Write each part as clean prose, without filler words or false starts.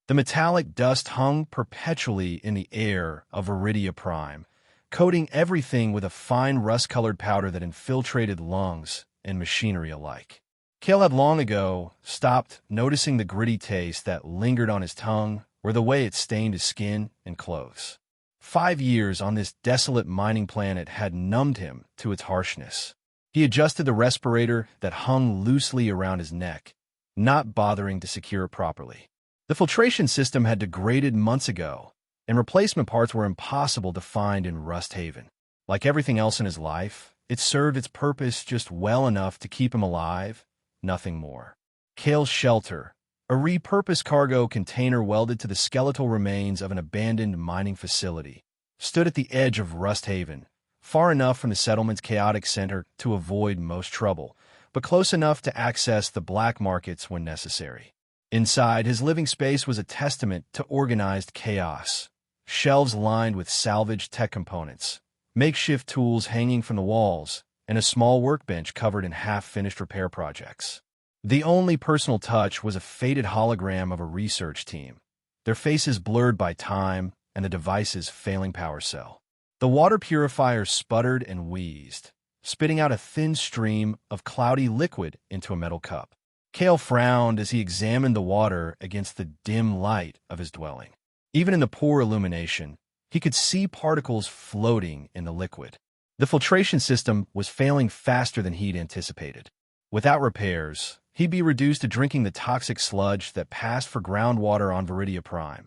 The metallic dust hung perpetually in the air of Viridia Prime, coating everything with a fine rust-colored powder that infiltrated lungs and machinery alike. Cale had long ago stopped noticing the gritty taste that lingered on his tongue or the way it stained his skin and clothes. 5 years on this desolate mining planet had numbed him to its harshness. He adjusted the respirator that hung loosely around his neck, not bothering to secure it properly. The filtration system had degraded months ago, and replacement parts were impossible to find in Rust Haven. Like everything else in his life, it served its purpose just well enough to keep him alive, nothing more. Cale's shelter, a repurposed cargo container welded to the skeletal remains of an abandoned mining facility, stood at the edge of Rust Haven, far enough from the settlement's chaotic center to avoid most trouble, but close enough to access the black markets when necessary. Inside, his living space was a testament to organized chaos. Shelves lined with salvaged tech components, makeshift tools hanging from the walls, and a small workbench covered in half-finished repair projects. The only personal touch was a faded hologram of a research team, their faces blurred by time and the device's failing power cell. The water purifier sputtered and wheezed, spitting out a thin stream of cloudy liquid into a metal cup. Cale frowned as he examined the water against the dim light of his dwelling. Even in the poor illumination, he could see particles floating in the liquid. The filtration system was failing faster than he'd anticipated. Without repairs, he'd be reduced to drinking the toxic sludge that passed for groundwater on Viridia Prime,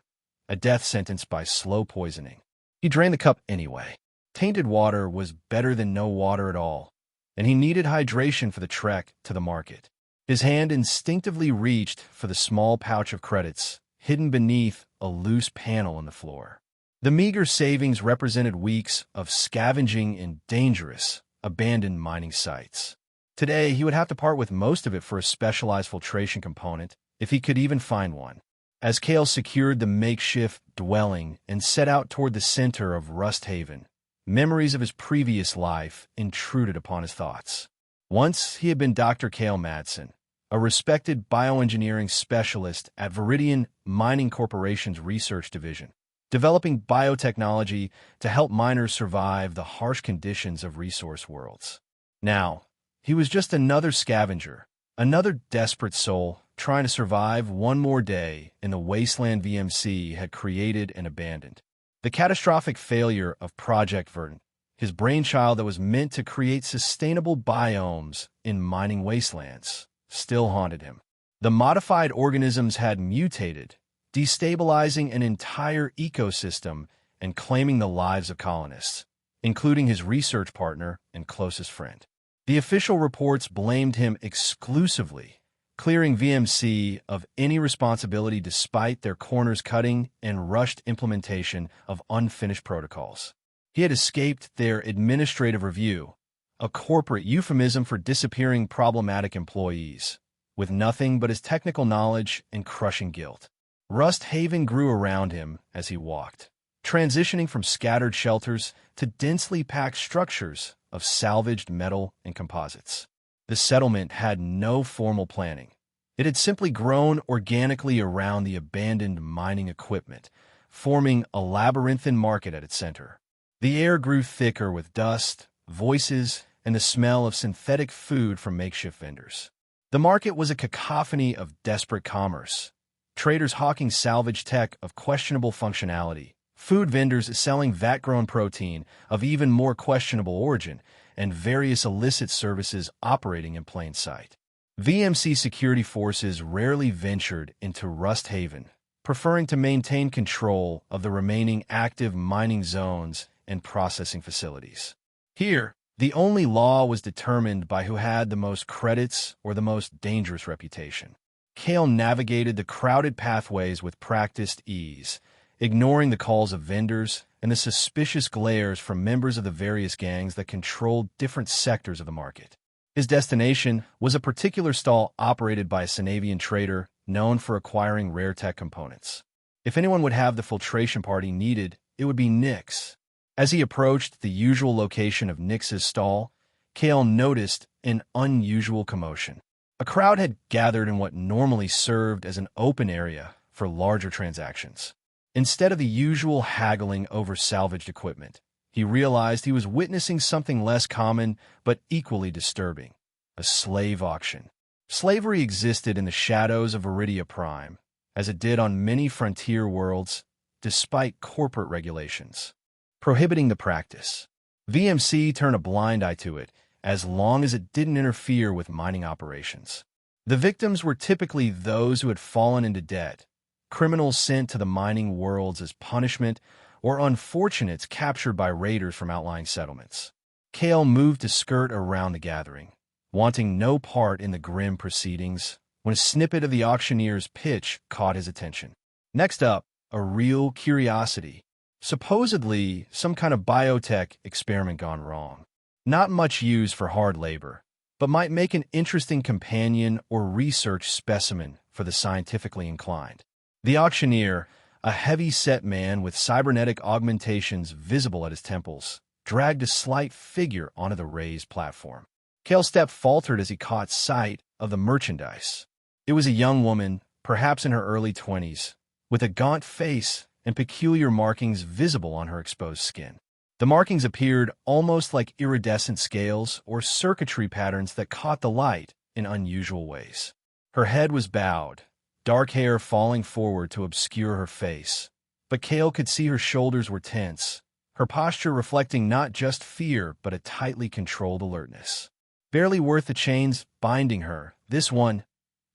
a death sentence by slow poisoning. He drained the cup anyway. Tainted water was better than no water at all, and he needed hydration for the trek to the market. His hand instinctively reached for the small pouch of credits, hidden beneath a loose panel in the floor. The meager savings represented weeks of scavenging in dangerous, abandoned mining sites. Today, he would have to part with most of it for a specialized filtration component, if he could even find one. As Cale secured the makeshift dwelling and set out toward the center of Rust Haven, memories of his previous life intruded upon his thoughts. Once, he had been Dr. Cale Madsen, a respected bioengineering specialist at Viridian Mining Corporation's research division, developing biotechnology to help miners survive the harsh conditions of resource worlds. Now, he was just another scavenger, another desperate soul trying to survive one more day in the wasteland VMC had created and abandoned. The catastrophic failure of Project Verdant, his brainchild that was meant to create sustainable biomes in mining wastelands, still haunted him. The modified organisms had mutated, destabilizing an entire ecosystem and claiming the lives of colonists, including his research partner and closest friend. The official reports blamed him exclusively, clearing VMC of any responsibility despite their corners-cutting and rushed implementation of unfinished protocols. He had escaped their administrative review, a corporate euphemism for disappearing problematic employees, with nothing but his technical knowledge and crushing guilt. Rust Haven grew around him as he walked, transitioning from scattered shelters to densely packed structures of salvaged metal and composites. The settlement had no formal planning. It had simply grown organically around the abandoned mining equipment, forming a labyrinthine market at its center. The air grew thicker with dust, voices, and the smell of synthetic food from makeshift vendors. The market was a cacophony of desperate commerce. Traders hawking salvage tech of questionable functionality, food vendors selling vat-grown protein of even more questionable origin, and various illicit services operating in plain sight. VMC security forces rarely ventured into Rust Haven, preferring to maintain control of the remaining active mining zones and processing facilities. Here, the only law was determined by who had the most credits or the most dangerous reputation. Cale navigated the crowded pathways with practiced ease, ignoring the calls of vendors and the suspicious glares from members of the various gangs that controlled different sectors of the market. His destination was a particular stall operated by a Sinavian trader known for acquiring rare tech components. If anyone would have the filtration party needed, it would be Nix. As he approached the usual location of Nix's stall, Cale noticed an unusual commotion. A crowd had gathered in what normally served as an open area for larger transactions. Instead of the usual haggling over salvaged equipment, he realized he was witnessing something less common but equally disturbing: a slave auction. Slavery existed in the shadows of Viridia Prime, as it did on many frontier worlds, despite corporate regulations prohibiting the practice. VMC turned a blind eye to it, as long as it didn't interfere with mining operations. The victims were typically those who had fallen into debt, criminals sent to the mining worlds as punishment, or unfortunates captured by raiders from outlying settlements. Kale moved to skirt around the gathering, wanting no part in the grim proceedings, when a snippet of the auctioneer's pitch caught his attention. Next up, a real curiosity. Supposedly, some kind of biotech experiment gone wrong. Not much used for hard labor, but might make an interesting companion or research specimen for the scientifically inclined. The auctioneer, a heavy-set man with cybernetic augmentations visible at his temples, dragged a slight figure onto the raised platform. Kale's step faltered as he caught sight of the merchandise. It was a young woman, perhaps in her early 20s, with a gaunt face and peculiar markings visible on her exposed skin. The markings appeared almost like iridescent scales or circuitry patterns that caught the light in unusual ways. Her head was bowed, dark hair falling forward to obscure her face, but Kale could see her shoulders were tense, her posture reflecting not just fear but a tightly controlled alertness. Barely worth the chains binding her, this one,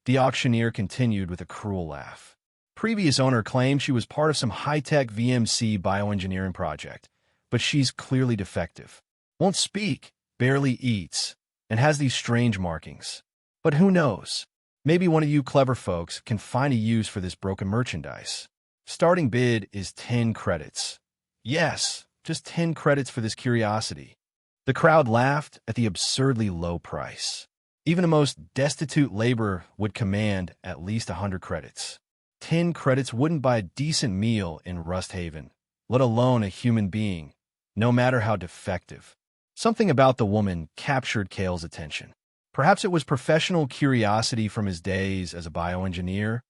the auctioneer continued with a cruel laugh. Previous owner claimed she was part of some high-tech VMC bioengineering project, but she's clearly defective. Won't speak, barely eats, and has these strange markings. But who knows? Maybe one of you clever folks can find a use for this broken merchandise. Starting bid is 10 credits. Yes, just 10 credits for this curiosity. The crowd laughed at the absurdly low price. Even the most destitute laborer would command at least 100 credits. 10 credits wouldn't buy a decent meal in Rust Haven, let alone a human being, no matter how defective. Something about the woman captured Kale's attention. Perhaps it was professional curiosity from his days as a bioengineer,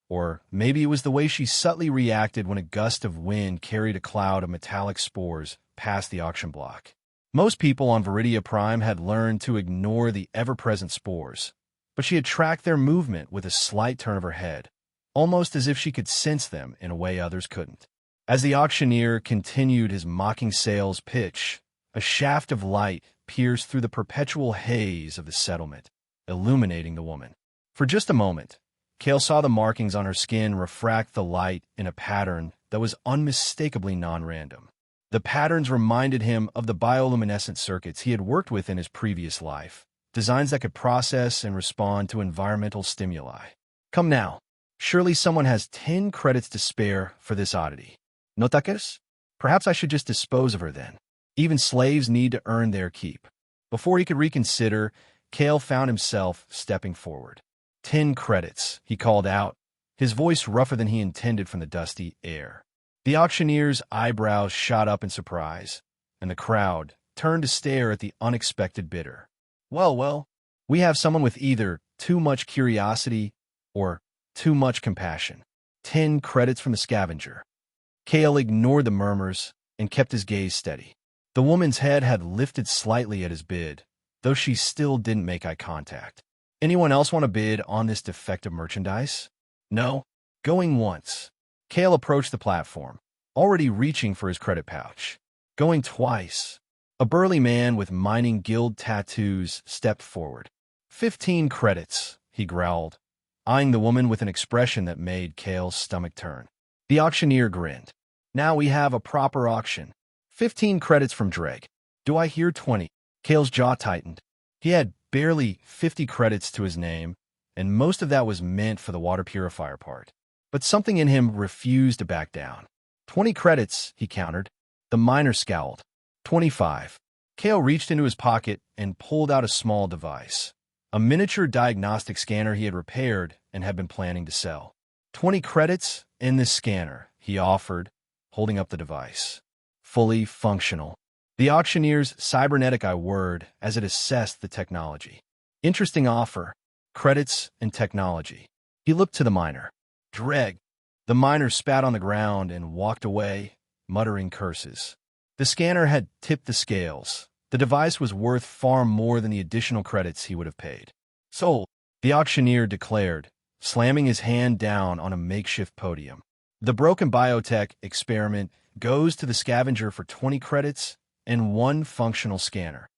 or maybe it was the way she subtly reacted when a gust of wind carried a cloud of metallic spores past the auction block. Most people on Viridia Prime had learned to ignore the ever-present spores, but she had tracked their movement with a slight turn of her head, almost as if she could sense them in a way others couldn't. As the auctioneer continued his mocking sales pitch, a shaft of light pierced through the perpetual haze of the settlement, illuminating the woman. For just a moment, Kale saw the markings on her skin refract the light in a pattern that was unmistakably non-random. The patterns reminded him of the bioluminescent circuits he had worked with in his previous life, designs that could process and respond to environmental stimuli. Come now. Surely someone has 10 credits to spare for this oddity. No takers? Perhaps I should just dispose of her then. Even slaves need to earn their keep. Before he could reconsider, Kale found himself stepping forward. 10 credits, he called out, his voice rougher than he intended from the dusty air. The auctioneer's eyebrows shot up in surprise, and the crowd turned to stare at the unexpected bidder. Well, we have someone with either too much curiosity or too much compassion. 10 credits from the scavenger. Kale ignored the murmurs and kept his gaze steady. The woman's head had lifted slightly at his bid, though she still didn't make eye contact. Anyone else want to bid on this defective merchandise? No? Going once. Kale approached the platform, already reaching for his credit pouch. Going twice. A burly man with mining guild tattoos stepped forward. 15 credits, he growled, eyeing the woman with an expression that made Kale's stomach turn. The auctioneer grinned. Now we have a proper auction. 15 credits from Dreg. Do I hear 20? Kale's jaw tightened. He had barely 50 credits to his name, and most of that was meant for the water purifier part. But something in him refused to back down. 20 credits, he countered. The miner scowled. 25. Kale reached into his pocket and pulled out a small device. A miniature diagnostic scanner he had repaired and had been planning to sell. 20 credits in this scanner, he offered, holding up the device. Fully functional. The auctioneer's cybernetic eye whirred as it assessed the technology. Interesting offer. Credits and technology. He looked to the miner. Dreg. The miner spat on the ground and walked away, muttering curses. The scanner had tipped the scales. The device was worth far more than the additional credits he would have paid. "Sold," the auctioneer declared, slamming his hand down on a makeshift podium. "The broken biotech experiment goes to the scavenger for 20 credits and 1 functional scanner."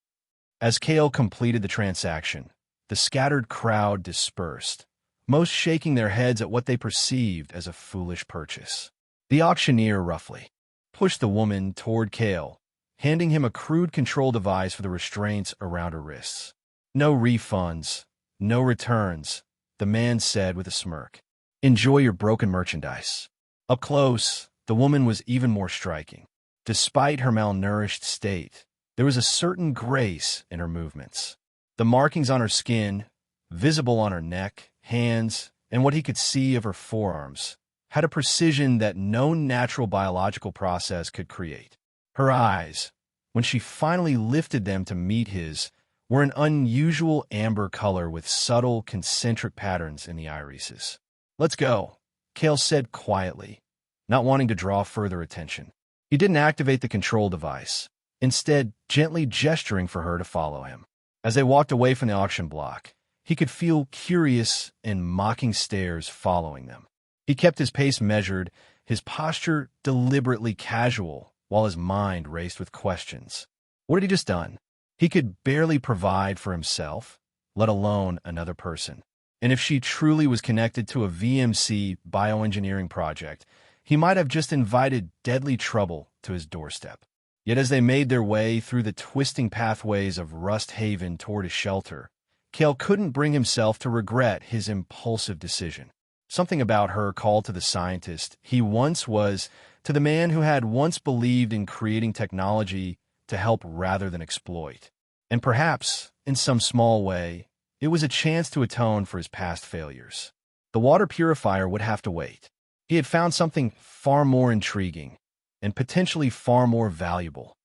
As Kale completed the transaction, the scattered crowd dispersed, most shaking their heads at what they perceived as a foolish purchase. The auctioneer roughly pushed the woman toward Kale, handing him a crude control device for the restraints around her wrists. "No refunds, no returns," the man said with a smirk. "Enjoy your broken merchandise." Up close, the woman was even more striking. Despite her malnourished state, there was a certain grace in her movements. The markings on her skin, visible on her neck, hands, and what he could see of her forearms, had a precision that no natural biological process could create. Her eyes, when she finally lifted them to meet his, were an unusual amber color with subtle concentric patterns in the irises. "Let's go," Kale said quietly, not wanting to draw further attention. He didn't activate the control device, instead gently gesturing for her to follow him. As they walked away from the auction block, he could feel curious and mocking stares following them. He kept his pace measured, his posture deliberately casual, while his mind raced with questions. What had he just done? He could barely provide for himself, let alone another person. And if she truly was connected to a VMC bioengineering project, he might have just invited deadly trouble to his doorstep. Yet as they made their way through the twisting pathways of Rust Haven toward his shelter, Kale couldn't bring himself to regret his impulsive decision. Something about her called to the scientist he once was, to the man who had once believed in creating technology to help rather than exploit. And perhaps, in some small way, it was a chance to atone for his past failures. The water purifier would have to wait. He had found something far more intriguing and potentially far more valuable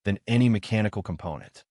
than any mechanical component.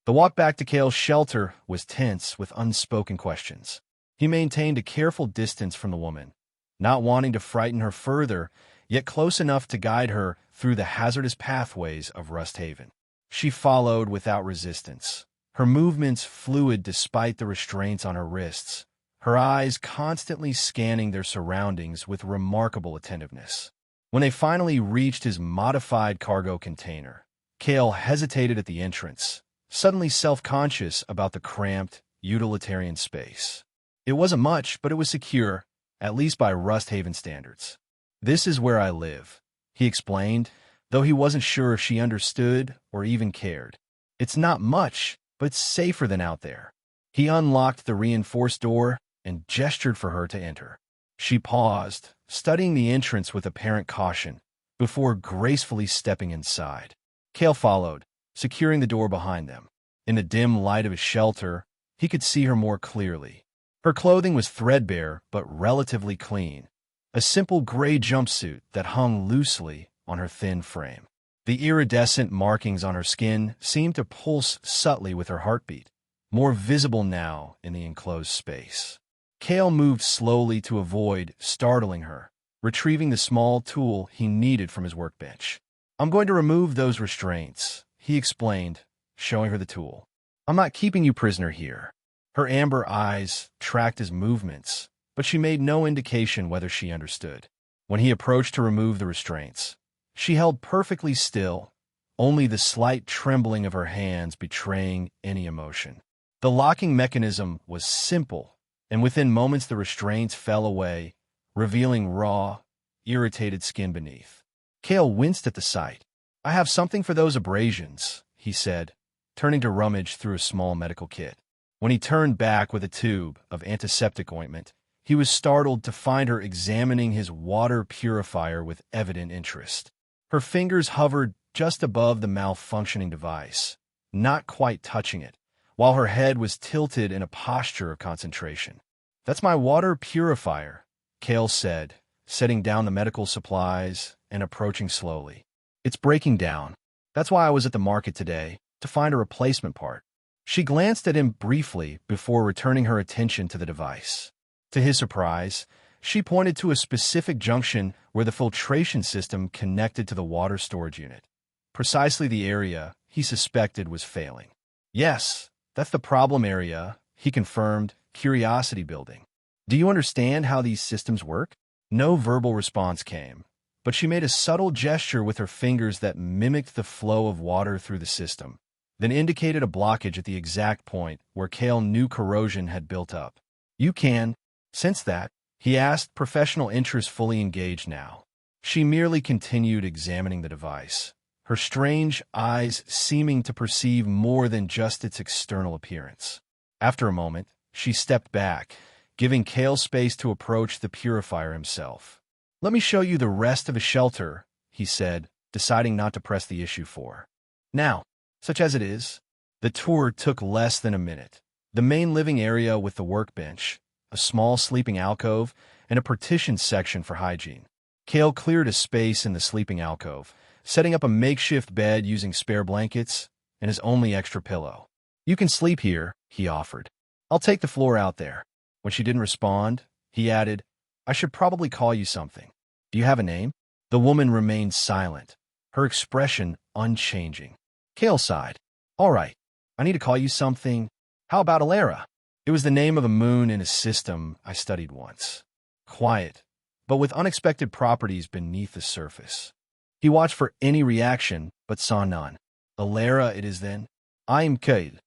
The walk back to Kale's shelter was tense with unspoken questions. He maintained a careful distance from the woman, not wanting to frighten her further, yet close enough to guide her through the hazardous pathways of Rust Haven. She followed without resistance, her movements fluid despite the restraints on her wrists, her eyes constantly scanning their surroundings with remarkable attentiveness. When they finally reached his modified cargo container, Kale hesitated at the entrance, suddenly self-conscious about the cramped, utilitarian space. It wasn't much, but it was secure, at least by Rust Haven standards. "This is where I live," he explained, though he wasn't sure if she understood or even cared. "It's not much, but it's safer than out there." He unlocked the reinforced door and gestured for her to enter. She paused, studying the entrance with apparent caution, before gracefully stepping inside. Kale followed, securing the door behind them. In the dim light of his shelter, he could see her more clearly. Her clothing was threadbare but relatively clean, a simple gray jumpsuit that hung loosely on her thin frame. The iridescent markings on her skin seemed to pulse subtly with her heartbeat, more visible now in the enclosed space. Kale moved slowly to avoid startling her, retrieving the small tool he needed from his workbench. "I'm going to remove those restraints," he explained, showing her the tool. "I'm not keeping you prisoner here." Her amber eyes tracked his movements, but she made no indication whether she understood. When he approached to remove the restraints, she held perfectly still, only the slight trembling of her hands betraying any emotion. The locking mechanism was simple, and within moments the restraints fell away, revealing raw, irritated skin beneath. Kale winced at the sight. "I have something for those abrasions," he said, turning to rummage through a small medical kit. When he turned back with a tube of antiseptic ointment, he was startled to find her examining his water purifier with evident interest. Her fingers hovered just above the malfunctioning device, not quite touching it, while her head was tilted in a posture of concentration. "That's my water purifier," Kale said, setting down the medical supplies and approaching slowly. "It's breaking down. That's why I was at the market today, to find a replacement part." She glanced at him briefly before returning her attention to the device. To his surprise, She pointed to a specific junction where the filtration system connected to the water storage unit. Precisely the area he suspected was failing. Yes, that's the problem area, he confirmed, curiosity building. Do you understand how these systems work? No verbal response came, but she made a subtle gesture with her fingers that mimicked the flow of water through the system, then indicated a blockage at the exact point where Kale knew corrosion had built up. You can sense that? He asked, professional interest fully engaged now. She merely continued examining the device, her strange eyes seeming to perceive more than just its external appearance. After a moment, she stepped back, giving Kale space to approach the purifier himself. Let me show you the rest of the shelter, he said, deciding not to press the issue for now. Such as it is, the tour took less than a minute. The main living area with the workbench, a small sleeping alcove, and a partitioned section for hygiene. Kale cleared a space in the sleeping alcove, setting up a makeshift bed using spare blankets and his only extra pillow. You can sleep here, he offered. I'll take the floor out there. When she didn't respond, he added, I should probably call you something. Do you have a name? The woman remained silent, her expression unchanging. Kale sighed. All right, I need to call you something. How about Alara? It was the name of a moon in a system I studied once. Quiet, but with unexpected properties beneath the surface. He watched for any reaction, but saw none. Alara it is then. I am Kale.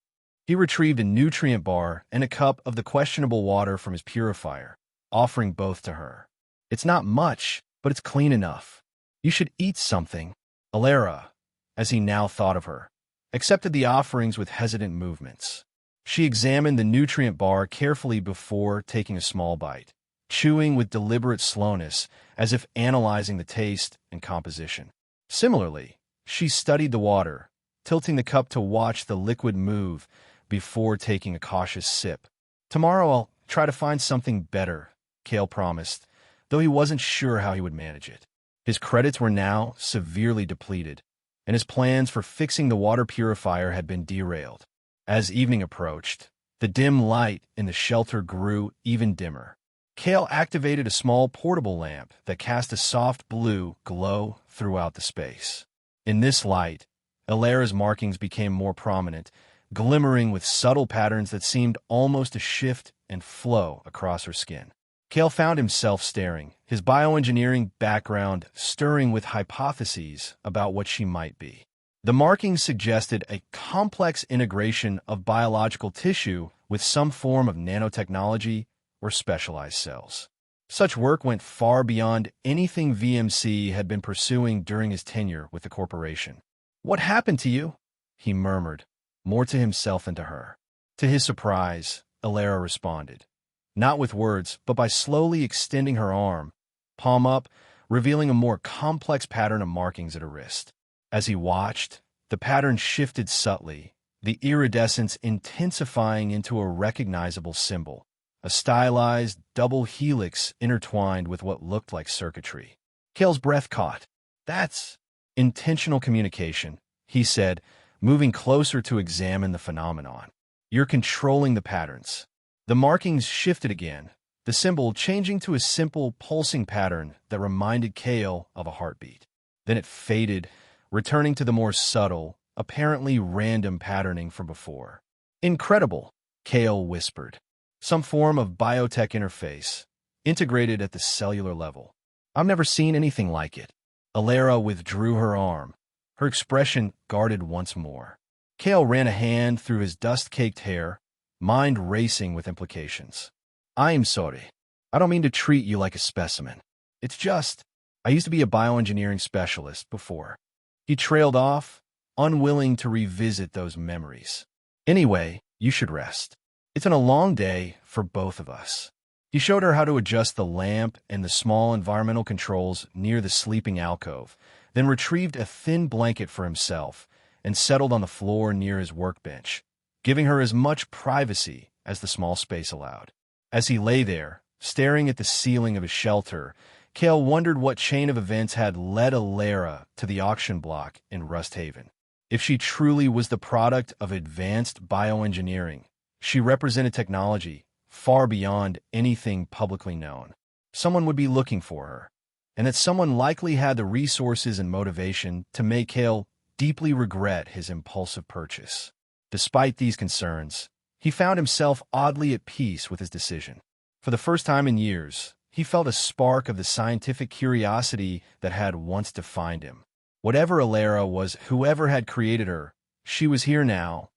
He retrieved a nutrient bar and a cup of the questionable water from his purifier, offering both to her. It's not much, but it's clean enough. You should eat something. Alara, as he now thought of her, accepted the offerings with hesitant movements. She examined the nutrient bar carefully before taking a small bite, chewing with deliberate slowness as if analyzing the taste and composition. Similarly, she studied the water, tilting the cup to watch the liquid move before taking a cautious sip. Tomorrow I'll try to find something better, Kale promised, though he wasn't sure how he would manage it. His credits were now severely depleted, and his plans for fixing the water purifier had been derailed. As evening approached, the dim light in the shelter grew even dimmer. Kale activated a small portable lamp that cast a soft blue glow throughout the space. In this light, Alara's markings became more prominent, glimmering with subtle patterns that seemed almost to shift and flow across her skin. Kale found himself staring, his bioengineering background stirring with hypotheses about what she might be. The markings suggested a complex integration of biological tissue with some form of nanotechnology or specialized cells. Such work went far beyond anything VMC had been pursuing during his tenure with the corporation. What happened to you? He murmured, more to himself than to her. To his surprise, Alara responded, not with words, but by slowly extending her arm, palm up, revealing a more complex pattern of markings at her wrist. As he watched, the pattern shifted subtly, the iridescence intensifying into a recognizable symbol, a stylized double helix intertwined with what looked like circuitry. Kale's breath caught. That's intentional communication, he said, moving closer to examine the phenomenon. You're controlling the patterns. The markings shifted again, the symbol changing to a simple pulsing pattern that reminded Kale of a heartbeat. Then it faded, returning to the more subtle, apparently random patterning from before. Incredible, Kale whispered. Some form of biotech interface, integrated at the cellular level. I've never seen anything like it. Alara withdrew her arm, her expression guarded once more. Kale ran a hand through his dust-caked hair, mind racing with implications. I'm sorry. I don't mean to treat you like a specimen. It's just, I used to be a bioengineering specialist before. He trailed off, unwilling to revisit those memories. Anyway, you should rest. It's been a long day for both of us. He showed her how to adjust the lamp and the small environmental controls near the sleeping alcove, then retrieved a thin blanket for himself and settled on the floor near his workbench, giving her as much privacy as the small space allowed. As he lay there, staring at the ceiling of his shelter, Kale wondered what chain of events had led Alara to the auction block in Rust Haven. If she truly was the product of advanced bioengineering, she represented technology far beyond anything publicly known. someone would be looking for her, and that someone likely had the resources and motivation to make Kale deeply regret his impulsive purchase. Despite these concerns, he found himself oddly at peace with his decision. For the first time in years, he felt a spark of the scientific curiosity that had once defined him. Whatever Alara was, whoever had created her, she was here now,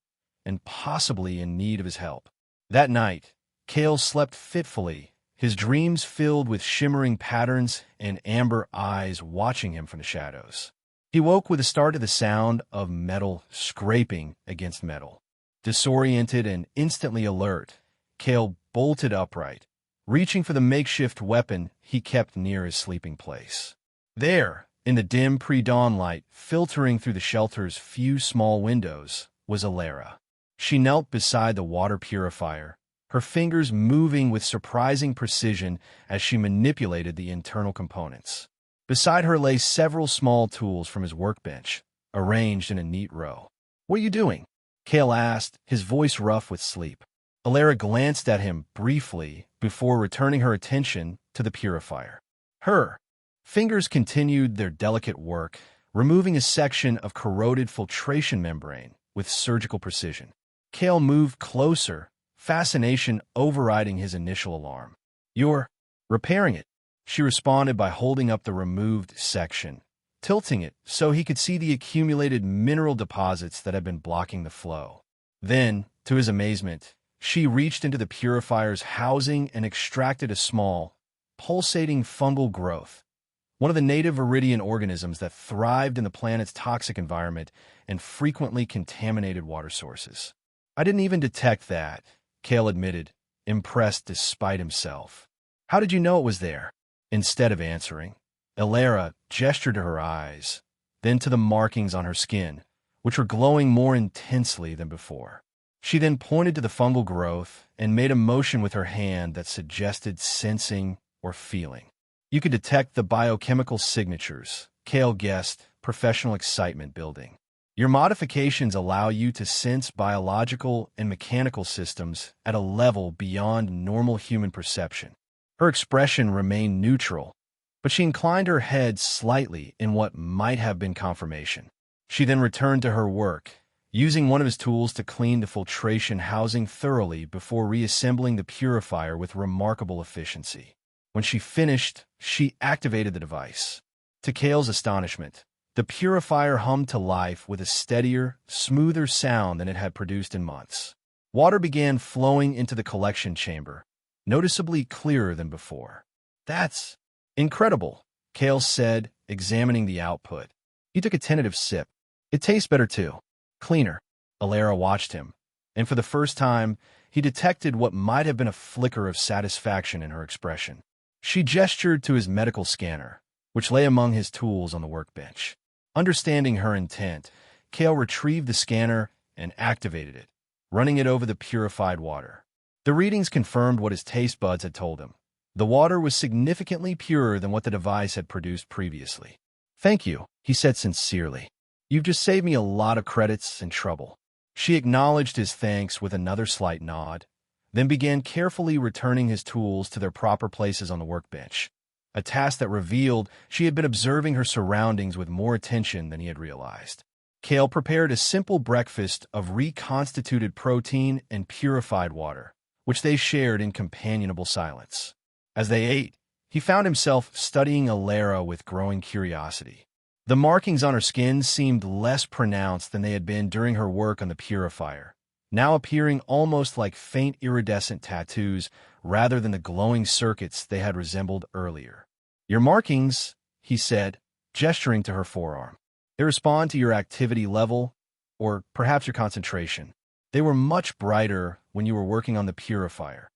and possibly in need of his help. That night, Kale slept fitfully, his dreams filled with shimmering patterns and amber eyes watching him from the shadows. He woke with a start to the sound of metal scraping against metal. Disoriented and instantly alert, Kale bolted upright, reaching for the makeshift weapon he kept near his sleeping place. There, in the dim pre-dawn light filtering through the shelter's few small windows, was Alara. She knelt beside the water purifier, her fingers moving with surprising precision as she manipulated the internal components. Beside her lay several small tools from his workbench, arranged in a neat row. "What are you doing?" Kale asked, his voice rough with sleep. Alara glanced at him briefly before returning her attention to the purifier. Her fingers continued their delicate work, removing a section of corroded filtration membrane with surgical precision. Kale moved closer, fascination overriding his initial alarm. "You're repairing it," she responded by holding up the removed section, tilting it so he could see the accumulated mineral deposits that had been blocking the flow. Then, to his amazement, she reached into the purifier's housing and extracted a small, pulsating fungal growth, one of the native iridian organisms that thrived in the planet's toxic environment and frequently contaminated water sources. "I didn't even detect that," Kale admitted, impressed despite himself. "How did you know it was there?" Instead of answering, Alara gestured to her eyes, then to the markings on her skin, which were glowing more intensely than before. She then pointed to the fungal growth and made a motion with her hand that suggested sensing or feeling. You could detect the biochemical signatures, Kale guessed, professional excitement building. Your modifications allow you to sense biological and mechanical systems at a level beyond normal human perception. Her expression remained neutral, but she inclined her head slightly in what might have been confirmation. She then returned to her work, using one of his tools to clean the filtration housing thoroughly before reassembling the purifier with remarkable efficiency. When she finished, she activated the device. To Kale's astonishment, the purifier hummed to life with a steadier, smoother sound than it had produced in months. Water began flowing into the collection chamber, noticeably clearer than before. "That's incredible," Kale said, examining the output. He took a tentative sip. "It tastes better too. Cleaner." Alara watched him, and for the first time, he detected what might have been a flicker of satisfaction in her expression. She gestured to his medical scanner, which lay among his tools on the workbench. Understanding her intent, Kale retrieved the scanner and activated it, running it over the purified water. The readings confirmed what his taste buds had told him. The water was significantly purer than what the device had produced previously. "Thank you," he said sincerely. "You've just saved me a lot of credits and trouble." She acknowledged his thanks with another slight nod, then began carefully returning his tools to their proper places on the workbench, a task that revealed she had been observing her surroundings with more attention than he had realized. Kale prepared a simple breakfast of reconstituted protein and purified water, which they shared in companionable silence. As they ate, he found himself studying Alara with growing curiosity. The markings on her skin seemed less pronounced than they had been during her work on the purifier, now appearing almost like faint iridescent tattoos rather than the glowing circuits they had resembled earlier. "Your markings," he said, gesturing to her forearm. "They respond to your activity level, or perhaps your concentration. They were much brighter when you were working on the purifier."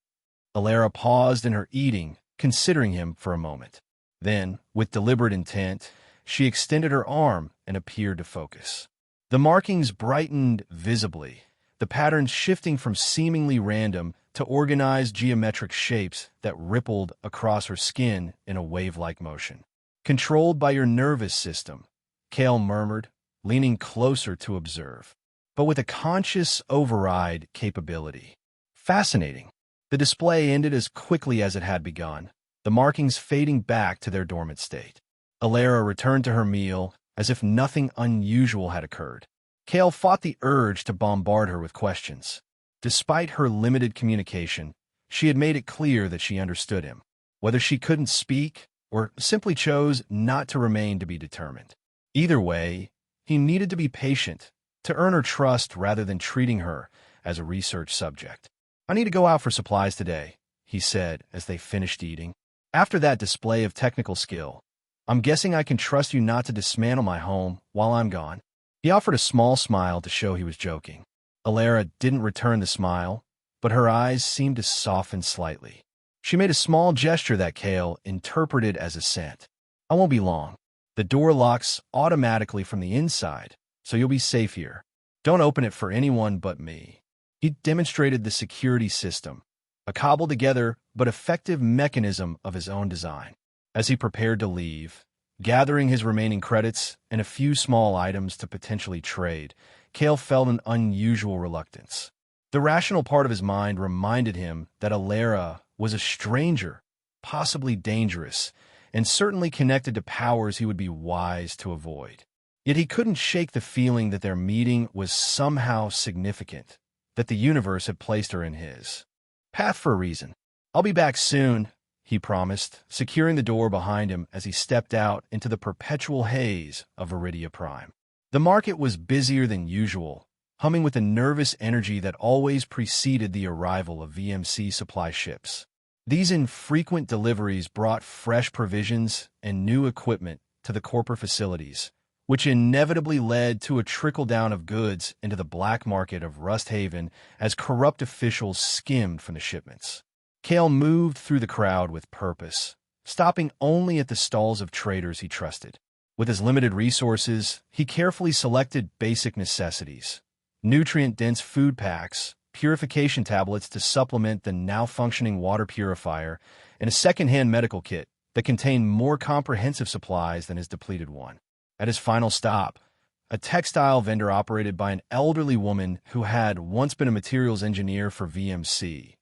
Alara paused in her eating, considering him for a moment. Then, with deliberate intent, she extended her arm and appeared to focus. The markings brightened visibly, the patterns shifting from seemingly random to organized geometric shapes that rippled across her skin in a wave-like motion. "Controlled by your nervous system," Kale murmured, leaning closer to observe, "but with a conscious override capability." "Fascinating." The display ended as quickly as it had begun, the markings fading back to their dormant state. Alara returned to her meal as if nothing unusual had occurred. Kale fought the urge to bombard her with questions. Despite her limited communication, she had made it clear that she understood him, whether she couldn't speak or simply chose not to remain to be determined. Either way, he needed to be patient to earn her trust rather than treating her as a research subject. "I need to go out for supplies today," he said as they finished eating. "After that display of technical skill, I'm guessing I can trust you not to dismantle my home while I'm gone." He offered a small smile to show he was joking. Alara didn't return the smile, but her eyes seemed to soften slightly. She made a small gesture that Kale interpreted as assent. "I won't be long. The door locks automatically from the inside, so you'll be safe here. Don't open it for anyone but me." He demonstrated the security system, a cobbled-together but effective mechanism of his own design. As he prepared to leave, gathering his remaining credits and a few small items to potentially trade, Kale felt an unusual reluctance. The rational part of his mind reminded him that Alara was a stranger, possibly dangerous, and certainly connected to powers he would be wise to avoid. Yet he couldn't shake the feeling that their meeting was somehow significant, that the universe had placed her in his path for a reason. "I'll be back soon," he promised, securing the door behind him as he stepped out into the perpetual haze of Viridia Prime. The market was busier than usual, humming with the nervous energy that always preceded the arrival of VMC supply ships. These infrequent deliveries brought fresh provisions and new equipment to the corporate facilities, which inevitably led to a trickle-down of goods into the black market of Rust Haven as corrupt officials skimmed from the shipments. Kale moved through the crowd with purpose, stopping only at the stalls of traders he trusted. With his limited resources, he carefully selected basic necessities, nutrient-dense food packs, purification tablets to supplement the now-functioning water purifier, and a second-hand medical kit that contained more comprehensive supplies than his depleted one. At his final stop, a textile vendor operated by an elderly woman who had once been a materials engineer for VMC,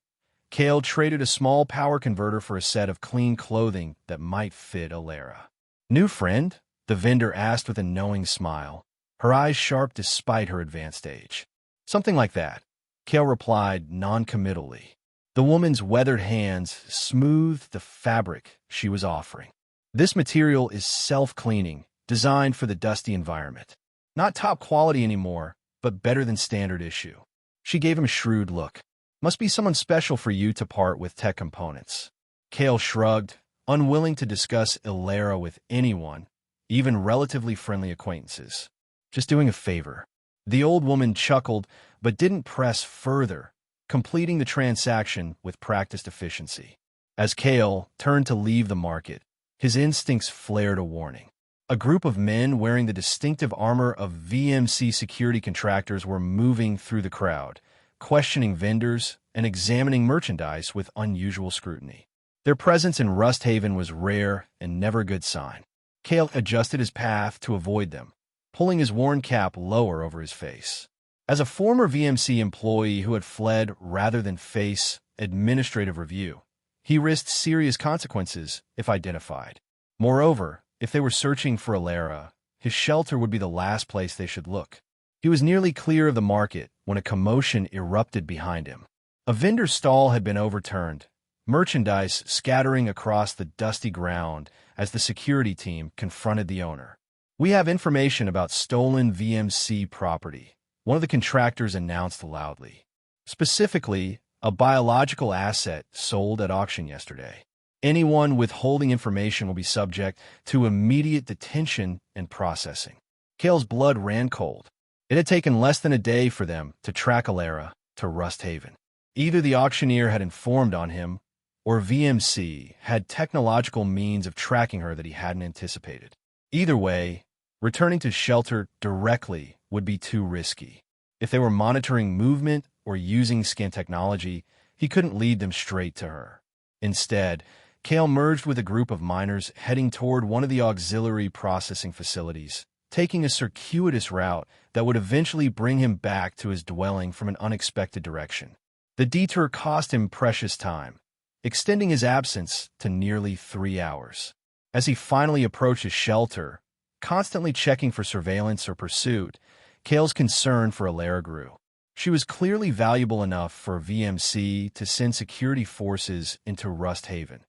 Kale traded a small power converter for a set of clean clothing that might fit Alara. "New friend?" the vendor asked with a knowing smile, her eyes sharp despite her advanced age. "Something like that," Kale replied non-committally. The woman's weathered hands smoothed the fabric she was offering. "This material is self-cleaning, designed for the dusty environment. Not top quality anymore, but better than standard issue." She gave him a shrewd look. "Must be someone special for you to part with tech components." Kale shrugged, unwilling to discuss Alara with anyone, even relatively friendly acquaintances. "Just doing a favor." The old woman chuckled, but didn't press further, completing the transaction with practiced efficiency. As Kale turned to leave the market, his instincts flared a warning. A group of men wearing the distinctive armor of VMC security contractors were moving through the crowd, questioning vendors and examining merchandise with unusual scrutiny. Their presence in Rust Haven was rare and never a good sign. Kale adjusted his path to avoid them, pulling his worn cap lower over his face. As a former VMC employee who had fled rather than face administrative review, he risked serious consequences if identified. Moreover, if they were searching for Alara, his shelter would be the last place they should look. He was nearly clear of the market when a commotion erupted behind him. A vendor's stall had been overturned, merchandise scattering across the dusty ground as the security team confronted the owner. "We have information about stolen VMC property," one of the contractors announced loudly. "Specifically, a biological asset sold at auction yesterday. Anyone withholding information will be subject to immediate detention and processing." Kale's blood ran cold. It had taken less than a day for them to track Alara to Rust Haven. Either the auctioneer had informed on him, or VMC had technological means of tracking her that he hadn't anticipated. Either way, returning to shelter directly would be too risky. If they were monitoring movement or using scan technology, he couldn't lead them straight to her. Instead, Kale merged with a group of miners heading toward one of the auxiliary processing facilities, taking a circuitous route that would eventually bring him back to his dwelling from an unexpected direction. The detour cost him precious time, extending his absence to nearly 3 hours. As he finally approached his shelter, constantly checking for surveillance or pursuit, Kale's concern for Alara grew. She was clearly valuable enough for VMC to send security forces into Rust Haven,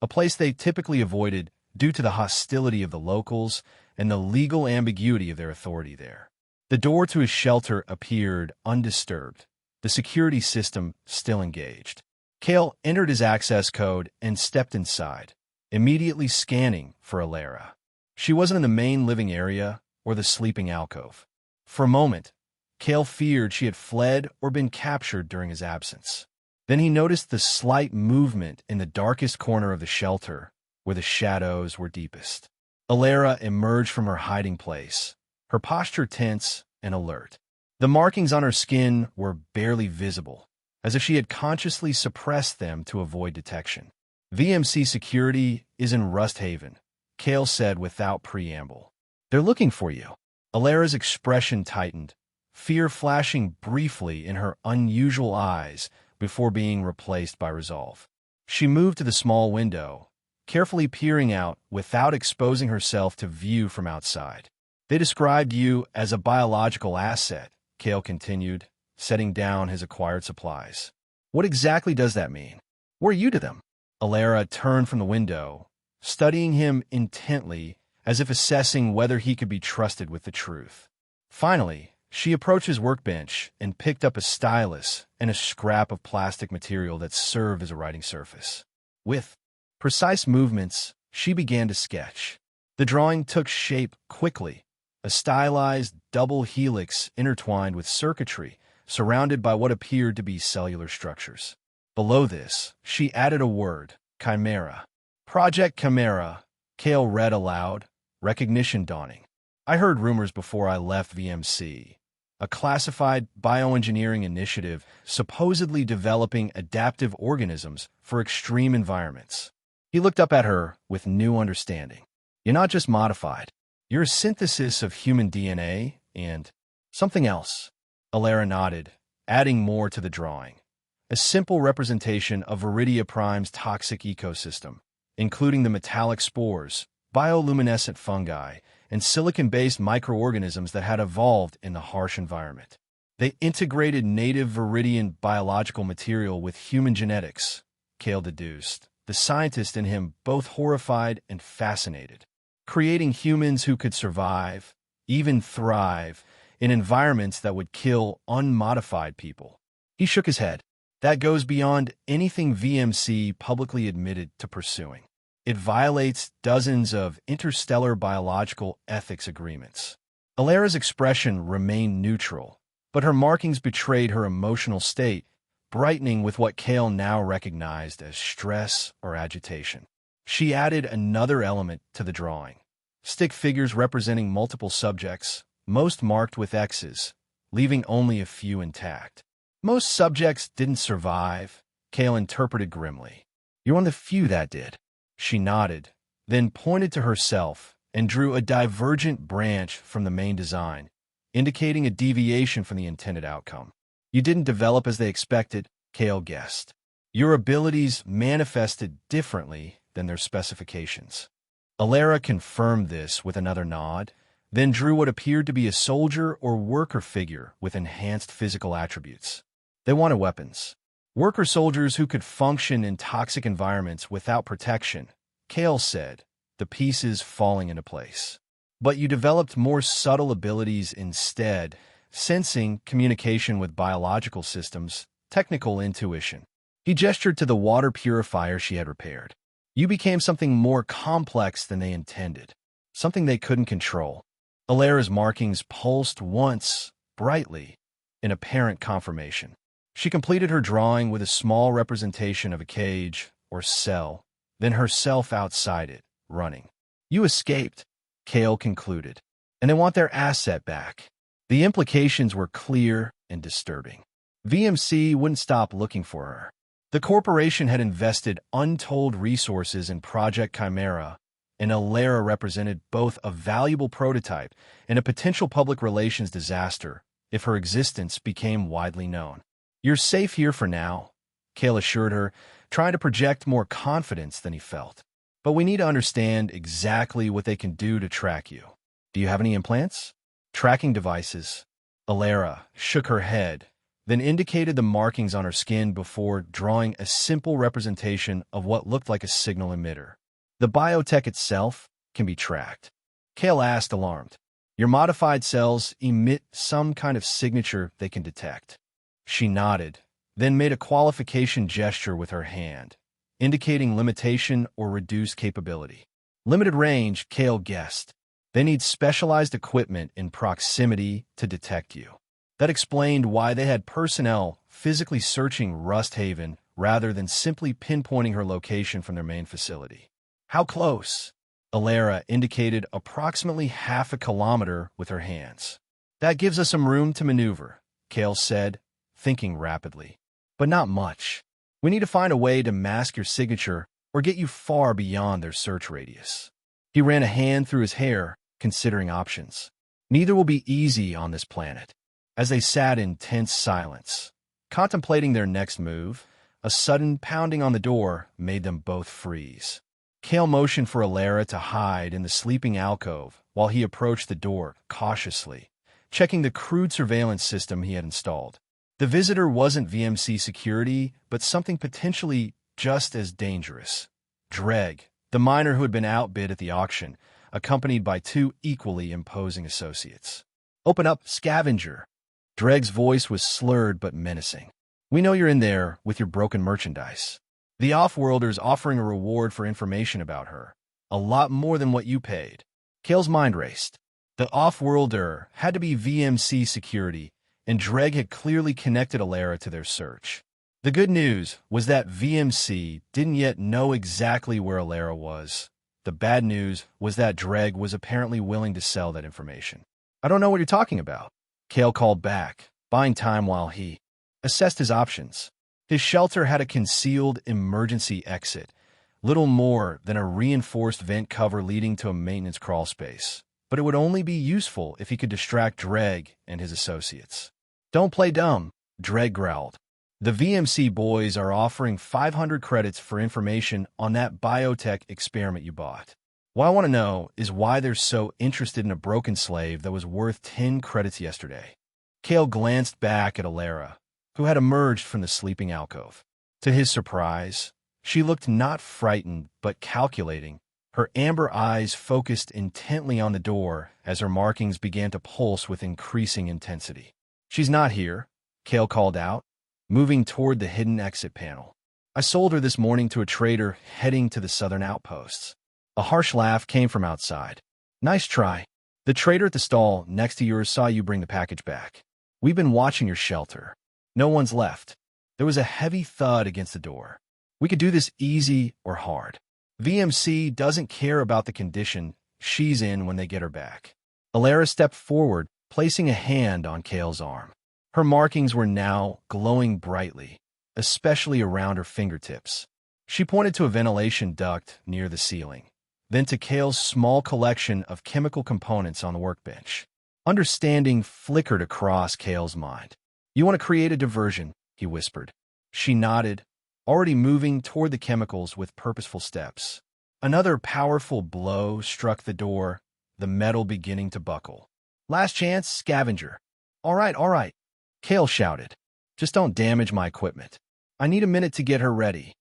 a place they typically avoided due to the hostility of the locals and the legal ambiguity of their authority there. The door to his shelter appeared undisturbed, the security system still engaged. Kale entered his access code and stepped inside, immediately scanning for Alara. She wasn't in the main living area or the sleeping alcove. For a moment, Kale feared she had fled or been captured during his absence. Then he noticed the slight movement in the darkest corner of the shelter, where the shadows were deepest. Alara emerged from her hiding place, her posture tense and alert. The markings on her skin were barely visible, as if she had consciously suppressed them to avoid detection. VMC security is in Rust Haven, Kale said without preamble. They're looking for you. Alara's expression tightened, fear flashing briefly in her unusual eyes before being replaced by resolve. She moved to the small window, carefully peering out without exposing herself to view from outside. They described you as a biological asset, Kale continued, setting down his acquired supplies. What exactly does that mean? What are you to them? Alara turned from the window, studying him intently as if assessing whether he could be trusted with the truth. Finally, she approached his workbench and picked up a stylus and a scrap of plastic material that served as a writing surface. With precise movements, she began to sketch. The drawing took shape quickly, a stylized double helix intertwined with circuitry, surrounded by what appeared to be cellular structures. Below this, she added a word, Chimera. Project Chimera, Kale read aloud, recognition dawning. I heard rumors before I left VMC. A classified bioengineering initiative supposedly developing adaptive organisms for extreme environments. He looked up at her with new understanding. You're not just modified. You're a synthesis of human DNA and something else. Alara nodded, adding more to the drawing. A simple representation of Viridia Prime's toxic ecosystem, including the metallic spores, bioluminescent fungi, and silicon-based microorganisms that had evolved in the harsh environment. They integrated native Viridian biological material with human genetics, Kale deduced, the scientist in him both horrified and fascinated, creating humans who could survive, even thrive, in environments that would kill unmodified people. He shook his head. That goes beyond anything VMC publicly admitted to pursuing. It violates dozens of interstellar biological ethics agreements. Alara's expression remained neutral, but her markings betrayed her emotional state, brightening with what Kale now recognized as stress or agitation. She added another element to the drawing. Stick figures representing multiple subjects, most marked with X's, leaving only a few intact. Most subjects didn't survive, Kale interpreted grimly. You're one of the few that did. She nodded, then pointed to herself and drew a divergent branch from the main design, indicating a deviation from the intended outcome. You didn't develop as they expected, Kale guessed. Your abilities manifested differently than their specifications. Alara confirmed this with another nod, then drew what appeared to be a soldier or worker figure with enhanced physical attributes. They wanted weapons. Worker soldiers who could function in toxic environments without protection, Kale said, the pieces falling into place. But you developed more subtle abilities instead, sensing, communication with biological systems, technical intuition. He gestured to the water purifier she had repaired. You became something more complex than they intended, something they couldn't control. Alara's markings pulsed once, brightly, in apparent confirmation. She completed her drawing with a small representation of a cage, or cell, then herself outside it, running. You escaped, Kale concluded, and they want their asset back. The implications were clear and disturbing. VMC wouldn't stop looking for her. The corporation had invested untold resources in Project Chimera, and Alara represented both a valuable prototype and a potential public relations disaster if her existence became widely known. You're safe here for now, Kale assured her, trying to project more confidence than he felt. But we need to understand exactly what they can do to track you. Do you have any implants? Tracking devices. Alara shook her head, then indicated the markings on her skin before drawing a simple representation of what looked like a signal emitter. The biotech itself can be tracked. Kale asked, alarmed. Your modified cells emit some kind of signature they can detect. She nodded, then made a qualification gesture with her hand, indicating limitation or reduced capability. Limited range, Kale guessed. They need specialized equipment in proximity to detect you. That explained why they had personnel physically searching Rust Haven rather than simply pinpointing her location from their main facility. How close? Alara indicated approximately half a kilometer with her hands. That gives us some room to maneuver, Kale said, thinking rapidly. But not much. We need to find a way to mask your signature or get you far beyond their search radius. He ran a hand through his hair, considering options. Neither will be easy on this planet. As they sat in tense silence, contemplating their next move, a sudden pounding on the door made them both freeze. Kale motioned for Alara to hide in the sleeping alcove while he approached the door cautiously, checking the crude surveillance system he had installed. The visitor wasn't VMC security, but something potentially just as dangerous. Dreg, the miner who had been outbid at the auction, accompanied by two equally imposing associates. Open up, scavenger. Dreg's voice was slurred but menacing. We know you're in there with your broken merchandise. The off-worlder's offering a reward for information about her. A lot more than what you paid. Kale's mind raced. The off-worlder had to be VMC security, and Dreg had clearly connected Alara to their search. The good news was that VMC didn't yet know exactly where Alara was. The bad news was that Dreg was apparently willing to sell that information. I don't know what you're talking about, Kale called back, buying time while he assessed his options. His shelter had a concealed emergency exit, little more than a reinforced vent cover leading to a maintenance crawl space. But it would only be useful if he could distract Dreg and his associates. Don't play dumb, Dreg growled. The VMC boys are offering 500 credits for information on that biotech experiment you bought. What I want to know is why they're so interested in a broken slave that was worth 10 credits yesterday. Kale glanced back at Alara, who had emerged from the sleeping alcove. To his surprise, she looked not frightened but calculating, her amber eyes focused intently on the door as her markings began to pulse with increasing intensity. She's not here, Kale called out, moving toward the hidden exit panel. I sold her this morning to a trader heading to the southern outposts. A harsh laugh came from outside. Nice try. The trader at the stall next to yours saw you bring the package back. We've been watching your shelter. No one's left. There was a heavy thud against the door. We could do this easy or hard. VMC doesn't care about the condition she's in when they get her back. Alara stepped forward, placing a hand on Kale's arm. Her markings were now glowing brightly, especially around her fingertips. She pointed to a ventilation duct near the ceiling, then to Kale's small collection of chemical components on the workbench. Understanding flickered across Kale's mind. You want to create a diversion, he whispered. She nodded, already moving toward the chemicals with purposeful steps. Another powerful blow struck the door, the metal beginning to buckle. Last chance, scavenger. All right, Kale shouted. Just don't damage my equipment. I need a minute to get her ready.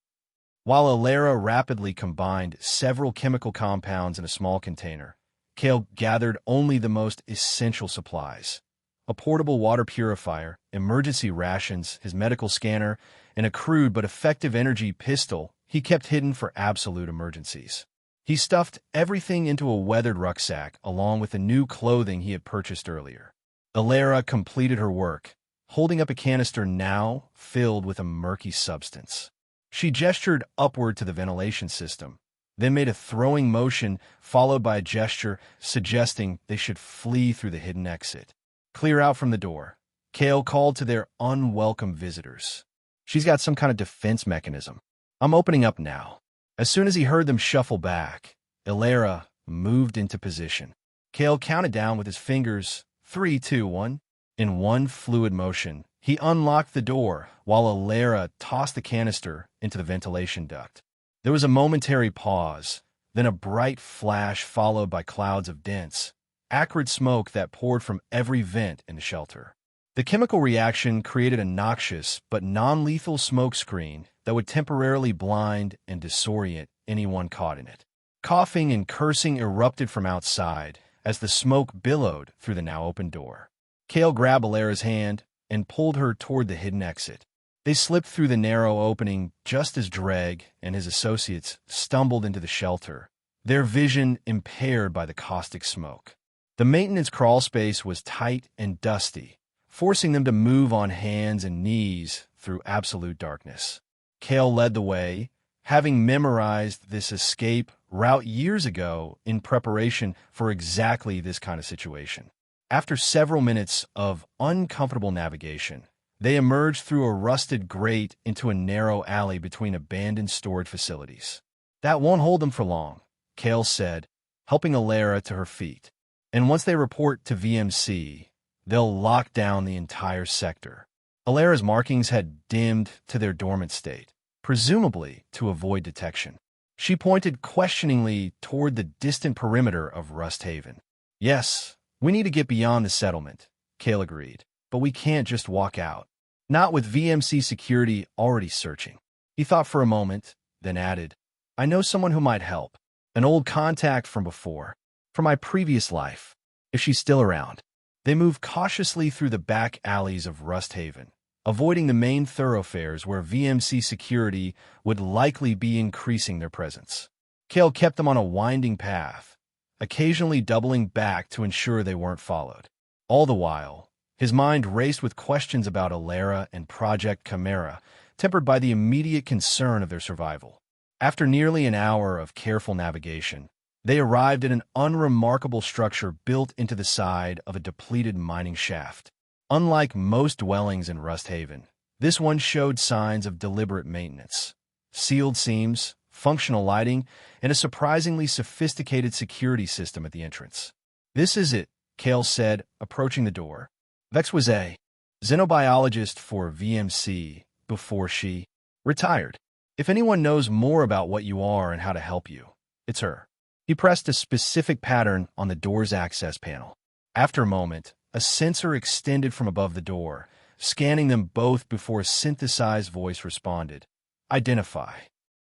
While Alara rapidly combined several chemical compounds in a small container, Kale gathered only the most essential supplies. A portable water purifier, emergency rations, his medical scanner, and a crude but effective energy pistol he kept hidden for absolute emergencies. He stuffed everything into a weathered rucksack along with the new clothing he had purchased earlier. Alara completed her work, holding up a canister now filled with a murky substance. She gestured upward to the ventilation system, then made a throwing motion followed by a gesture suggesting they should flee through the hidden exit. Clear out from the door, Kale called to their unwelcome visitors. She's got some kind of defense mechanism. I'm opening up now. As soon as he heard them shuffle back, Alara moved into position. Kale counted down with his fingers, 3, 2, 1. In one fluid motion, He unlocked the door while Alara tossed the canister into the ventilation duct. There was a momentary pause, then a bright flash followed by clouds of dense, acrid smoke that poured from every vent in the shelter. The chemical reaction created a noxious but non-lethal smoke screen that would temporarily blind and disorient anyone caught in it. Coughing and cursing erupted from outside as the smoke billowed through the now-open door. Kale grabbed Alara's hand and pulled her toward the hidden exit. They slipped through the narrow opening just as Dreg and his associates stumbled into the shelter, their vision impaired by the caustic smoke. The maintenance crawl space was tight and dusty, forcing them to move on hands and knees through absolute darkness. Kale led the way, having memorized this escape route years ago in preparation for exactly this kind of situation. After several minutes of uncomfortable navigation, they emerged through a rusted grate into a narrow alley between abandoned storage facilities. "That won't hold them for long," Kale said, helping Alara to her feet. "And once they report to VMC, they'll lock down the entire sector." Alara's markings had dimmed to their dormant state, presumably to avoid detection. She pointed questioningly toward the distant perimeter of Rust Haven. "Yes, we need to get beyond the settlement," Kale agreed, "but we can't just walk out. Not with VMC security already searching." He thought for a moment, then added, "I know someone who might help. An old contact from before, from my previous life, if she's still around." They moved cautiously through the back alleys of Rust Haven, avoiding the main thoroughfares where VMC security would likely be increasing their presence. Kale kept them on a winding path, occasionally doubling back to ensure they weren't followed. All the while, his mind raced with questions about Alara and Project Chimera, tempered by the immediate concern of their survival. After nearly an hour of careful navigation, they arrived at an unremarkable structure built into the side of a depleted mining shaft. Unlike most dwellings in Rust Haven, this one showed signs of deliberate maintenance. Sealed seams, functional lighting, and a surprisingly sophisticated security system at the entrance. "This is it," Kale said, approaching the door. Vex was a xenobiologist for VMC before she retired. "If anyone knows more about what you are and how to help you, it's her." He pressed a specific pattern on the door's access panel. After a moment, a sensor extended from above the door, scanning them both before a synthesized voice responded. "Identify.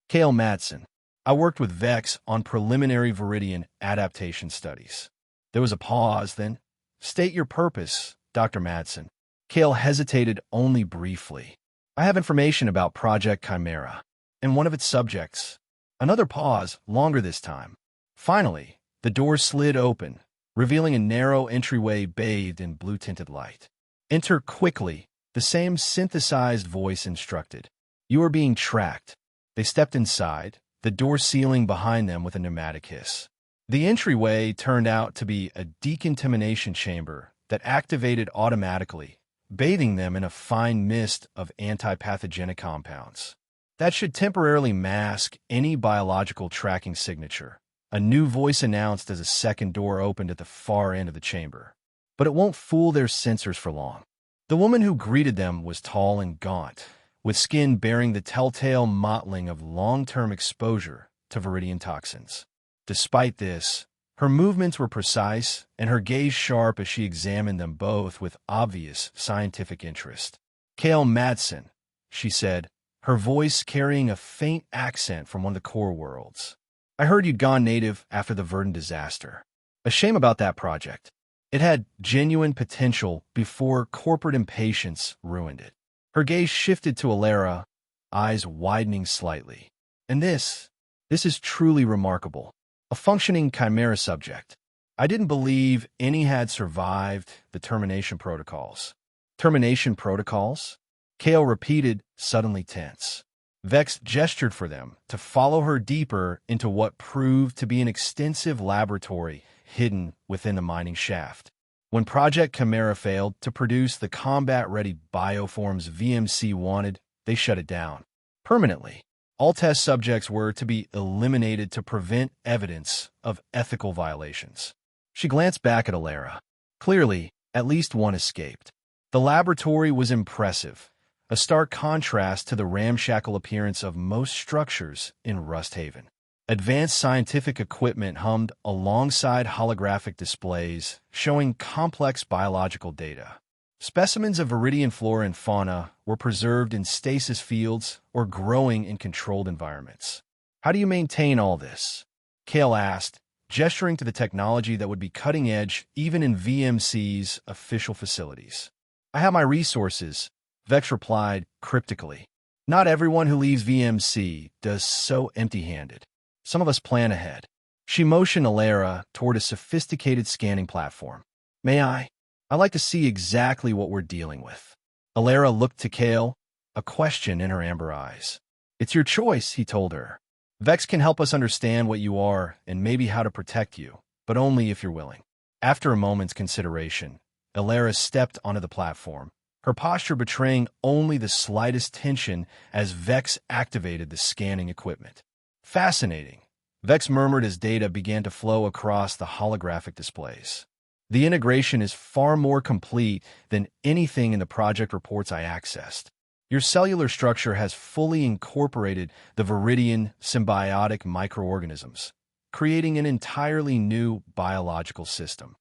Kale Madsen. I worked with Vex on preliminary Viridian adaptation studies." There was a pause, then, "State your purpose, Dr. Madsen." Kale hesitated only briefly. "I have information about Project Chimera and one of its subjects." Another pause, longer this time. Finally, the door slid open, revealing a narrow entryway bathed in blue-tinted light. "Enter quickly," the same synthesized voice instructed. "You are being tracked." They stepped inside, the door sealing behind them with a pneumatic hiss. The entryway turned out to be a decontamination chamber that activated automatically, bathing them in a fine mist of anti-pathogenic compounds. That should temporarily mask any biological tracking signature, a new voice announced as a second door opened at the far end of the chamber. But it won't fool their sensors for long. The woman who greeted them was tall and gaunt, with skin bearing the telltale mottling of long-term exposure to Viridian toxins. Despite this, her movements were precise and her gaze sharp as she examined them both with obvious scientific interest. "Kale Madsen," she said, her voice carrying a faint accent from one of the core worlds. "I heard you'd gone native after the Verdun disaster. A shame about that project. It had genuine potential before corporate impatience ruined it." Her gaze shifted to Alara, eyes widening slightly. "And this is truly remarkable. A functioning chimera subject. I didn't believe any had survived the termination protocols." "Termination protocols?" Kale repeated, suddenly tense. Vex gestured for them to follow her deeper into what proved to be an extensive laboratory hidden within the mining shaft. When Project Chimera failed to produce the combat-ready bioforms VMC wanted, they shut it down. Permanently. All test subjects were to be eliminated to prevent evidence of ethical violations. She glanced back at Alara. Clearly, at least one escaped. The laboratory was impressive, a stark contrast to the ramshackle appearance of most structures in Rust Haven. Advanced scientific equipment hummed alongside holographic displays showing complex biological data. Specimens of Viridian flora and fauna were preserved in stasis fields or growing in controlled environments. How do you maintain all this? Kale asked, gesturing to the technology that would be cutting edge even in VMC's official facilities. I have my resources, Vex replied cryptically. Not everyone who leaves VMC does so empty-handed. Some of us plan ahead. She motioned Alara toward a sophisticated scanning platform. May I? I'd like to see exactly what we're dealing with. Alara looked to Kale, a question in her amber eyes. It's your choice, he told her. Vex can help us understand what you are and maybe how to protect you, but only if you're willing. After a moment's consideration, Alara stepped onto the platform, her posture betraying only the slightest tension as Vex activated the scanning equipment. Fascinating, Vex murmured as data began to flow across the holographic displays. The integration is far more complete than anything in the project reports I accessed. Your cellular structure has fully incorporated the Viridian symbiotic microorganisms, creating an entirely new biological system.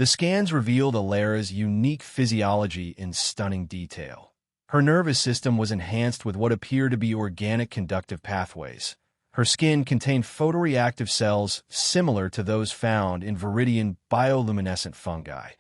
The scans revealed Alara's unique physiology in stunning detail. Her nervous system was enhanced with what appeared to be organic conductive pathways. Her skin contained photoreactive cells similar to those found in Viridian bioluminescent fungi,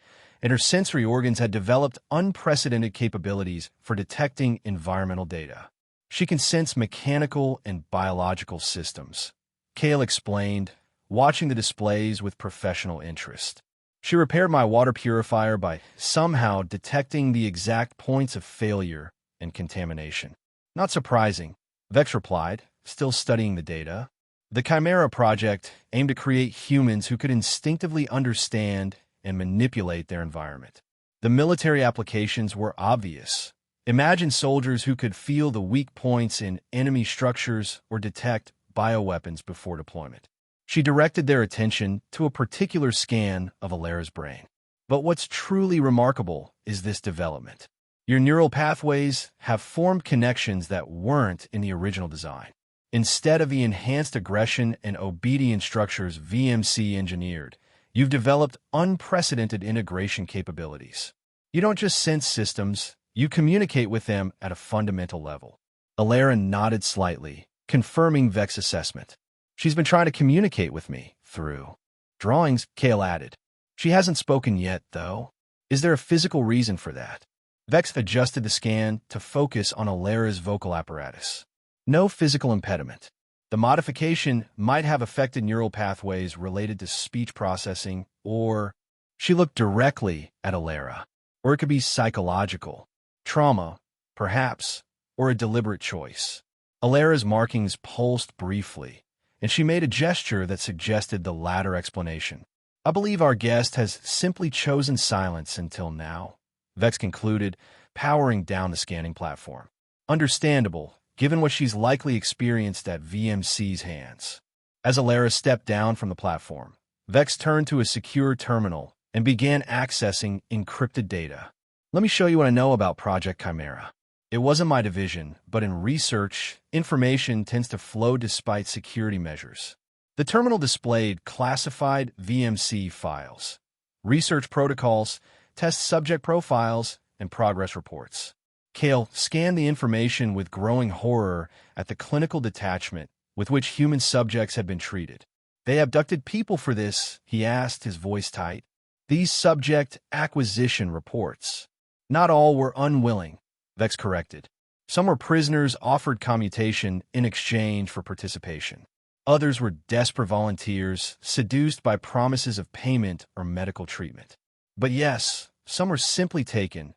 and her sensory organs had developed unprecedented capabilities for detecting environmental data. She can sense mechanical and biological systems, Kale explained, watching the displays with professional interest. She repaired my water purifier by somehow detecting the exact points of failure and contamination. Not surprising, Vex replied, still studying the data. The Chimera project aimed to create humans who could instinctively understand and manipulate their environment. The military applications were obvious. Imagine soldiers who could feel the weak points in enemy structures or detect bioweapons before deployment. She directed their attention to a particular scan of Alara's brain. But what's truly remarkable is this development. Your neural pathways have formed connections that weren't in the original design. Instead of the enhanced aggression and obedience structures VMC engineered, you've developed unprecedented integration capabilities. You don't just sense systems, you communicate with them at a fundamental level. Alara nodded slightly, confirming Vex's assessment. She's been trying to communicate with me through drawings, Kale added. She hasn't spoken yet, though. Is there a physical reason for that? Vex adjusted the scan to focus on Alara's vocal apparatus. No physical impediment. The modification might have affected neural pathways related to speech processing, or she looked directly at Alara. Or it could be psychological, trauma, perhaps, or a deliberate choice. Alara's markings pulsed briefly, and she made a gesture that suggested the latter explanation. I believe our guest has simply chosen silence until now, Vex concluded, powering down the scanning platform. Understandable, given what she's likely experienced at VMC's hands. As Alara stepped down from the platform, Vex turned to a secure terminal and began accessing encrypted data. Let me show you what I know about Project Chimera. It wasn't my division, but in research, information tends to flow despite security measures. The terminal displayed classified VMC files, research protocols, test subject profiles, and progress reports. Kale scanned the information with growing horror at the clinical detachment with which human subjects had been treated. They abducted people for this, he asked, his voice tight. These subject acquisition reports. Not all were unwilling, Vex corrected. Some were prisoners offered commutation in exchange for participation. Others were desperate volunteers, seduced by promises of payment or medical treatment. But yes, some were simply taken,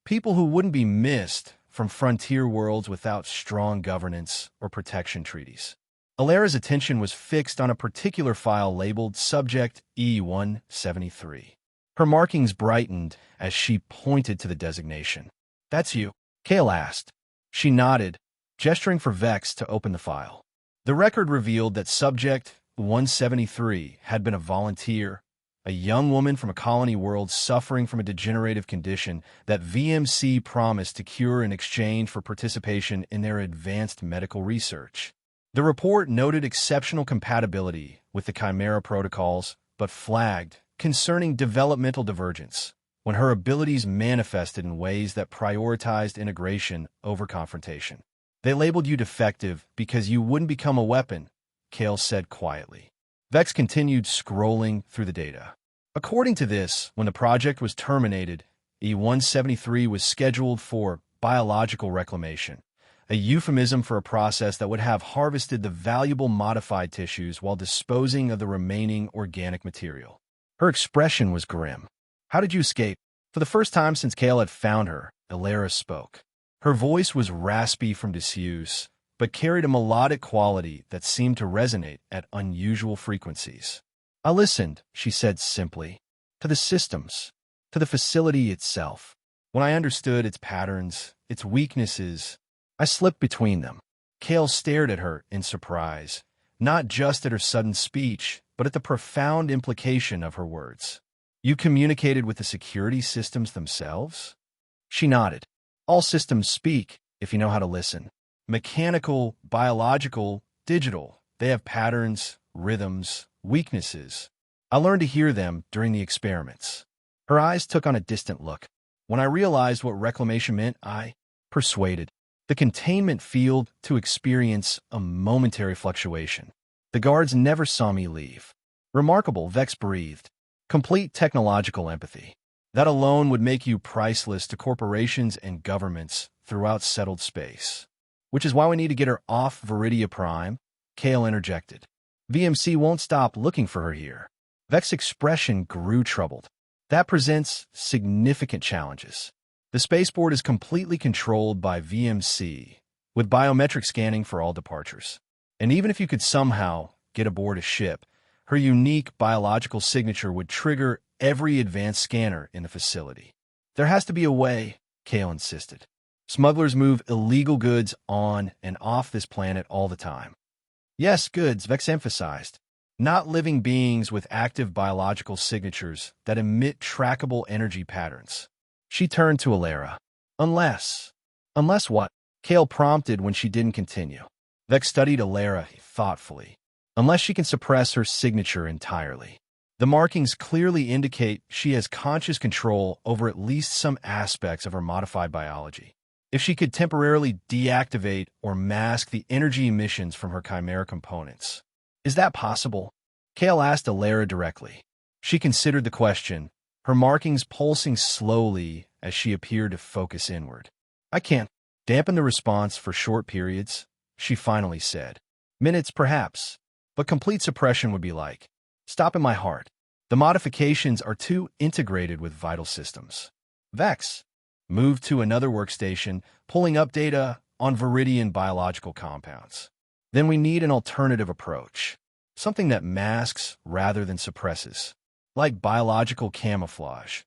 people who wouldn't be missed from frontier worlds without strong governance or protection treaties. Alara's attention was fixed on a particular file labeled Subject E-173. Her markings brightened as she pointed to the designation. That's you, Kale asked. She nodded, gesturing for Vex to open the file. The record revealed that Subject 173 had been a volunteer, a young woman from a colony world suffering from a degenerative condition that VMC promised to cure in exchange for participation in their advanced medical research. The report noted exceptional compatibility with the Chimera protocols, but flagged concerning developmental divergence when her abilities manifested in ways that prioritized integration over confrontation. They labeled you defective because you wouldn't become a weapon, Kale said quietly. Vex continued scrolling through the data. According to this, when the project was terminated, E-173 was scheduled for biological reclamation, a euphemism for a process that would have harvested the valuable modified tissues while disposing of the remaining organic material. Her expression was grim. How did you escape? For the first time since Kale had found her, Elara spoke. Her voice was raspy from disuse, but carried a melodic quality that seemed to resonate at unusual frequencies. I listened, she said simply, to the systems, to the facility itself. When I understood its patterns, its weaknesses, I slipped between them. Kale stared at her in surprise, not just at her sudden speech, but at the profound implication of her words. You communicated with the security systems themselves? She nodded. All systems speak, if you know how to listen. Mechanical, biological, digital. They have patterns, rhythms, weaknesses. I learned to hear them during the experiments. Her eyes took on a distant look. When I realized what reclamation meant, I persuaded the containment field to experience a momentary fluctuation. The guards never saw me leave. Remarkable, Vex breathed. Complete technological empathy. That alone would make you priceless to corporations and governments throughout settled space. Which is why we need to get her off Viridia Prime, Kale interjected. VMC won't stop looking for her here. Vex's expression grew troubled. That presents significant challenges. The spaceport is completely controlled by VMC, with biometric scanning for all departures. And even if you could somehow get aboard a ship, her unique biological signature would trigger every advanced scanner in the facility. There has to be a way, Kale insisted. Smugglers move illegal goods on and off this planet all the time. Yes, goods, Vex emphasized. Not living beings with active biological signatures that emit trackable energy patterns. She turned to Elara. Unless what? Kale prompted when she didn't continue. Vex studied Elara thoughtfully. Unless she can suppress her signature entirely. The markings clearly indicate she has conscious control over at least some aspects of her modified biology. If she could temporarily deactivate or mask the energy emissions from her chimera components. Is that possible? Kale asked Elara directly. She considered the question, her markings pulsing slowly as she appeared to focus inward. I can't dampen the response for short periods, she finally said. Minutes, perhaps, but complete suppression would be like stopping my heart. The modifications are too integrated with vital systems. Vex moved to another workstation, pulling up data on Viridian biological compounds. Then we need an alternative approach, something that masks rather than suppresses, like biological camouflage,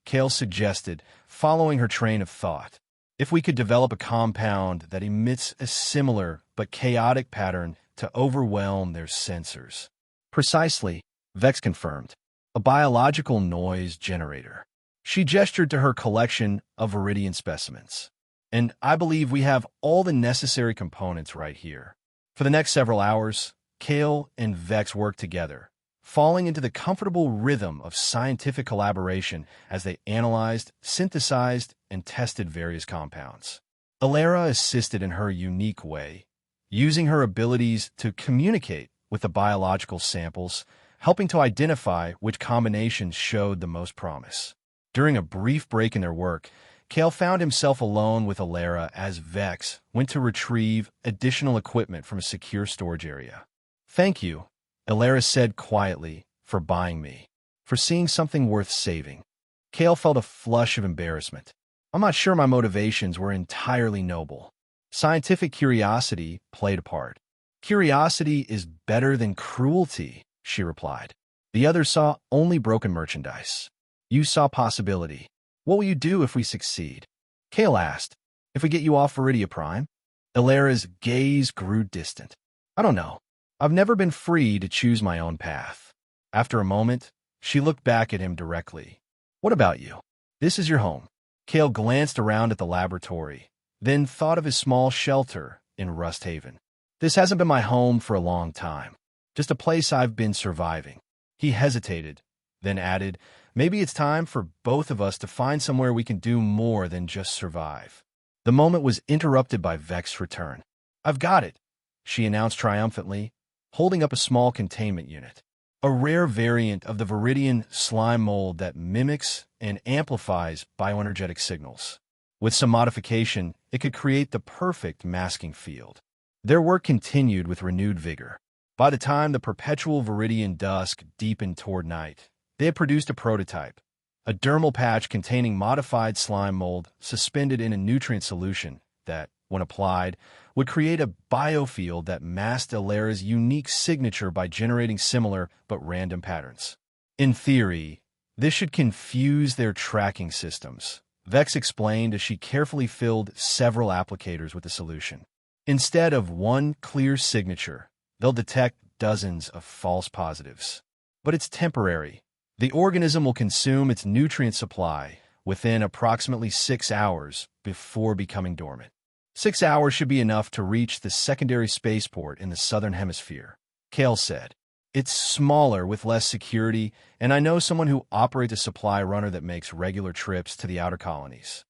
Kale suggested, following her train of thought. If we could develop a compound that emits a similar but chaotic pattern to overwhelm their sensors. Precisely, Vex confirmed. A biological noise generator. She gestured to her collection of Viridian specimens. And I believe we have all the necessary components right here. For the next several hours, Kale and Vex worked together, falling into the comfortable rhythm of scientific collaboration as they analyzed, synthesized, and tested various compounds. Elara assisted in her unique way, using her abilities to communicate with the biological samples, helping to identify which combinations showed the most promise. During a brief break in their work, Kale found himself alone with Elara as Vex went to retrieve additional equipment from a secure storage area. Thank you, Elara said quietly, for buying me, for seeing something worth saving. Kale felt a flush of embarrassment. I'm not sure my motivations were entirely noble. Scientific curiosity played a part. Curiosity is better than cruelty, she replied. The other saw only broken merchandise. You saw possibility. What will you do if we succeed? Kale asked. If we get you off Viridia Prime? Elara's gaze grew distant. I don't know. I've never been free to choose my own path. After a moment, She looked back at him directly. What about you? This is your home. Kale glanced around at the laboratory, then thought of his small shelter in Rust Haven. This hasn't been my home for a long time. Just a place I've been surviving. He hesitated, then added, maybe it's time for both of us to find somewhere we can do more than just survive. The moment was interrupted by Vex's return. I've got it, she announced triumphantly, holding up a small containment unit. A rare variant of the Viridian slime mold that mimics and amplifies bioenergetic signals. With some modification, it could create the perfect masking field. Their work continued with renewed vigor. By the time the perpetual Viridian dusk deepened toward night, they had produced a prototype, a dermal patch containing modified slime mold suspended in a nutrient solution that, when applied, would create a biofield that masked Alera's unique signature by generating similar but random patterns. In theory, this should confuse their tracking systems, Vex explained as she carefully filled several applicators with the solution. Instead of one clear signature, they'll detect dozens of false positives. But it's temporary. The organism will consume its nutrient supply within approximately 6 hours before becoming dormant. 6 hours should be enough to reach the secondary spaceport in the southern hemisphere, Kale said. It's smaller with less security, and I know someone who operates a supply runner that makes regular trips to the outer colonies.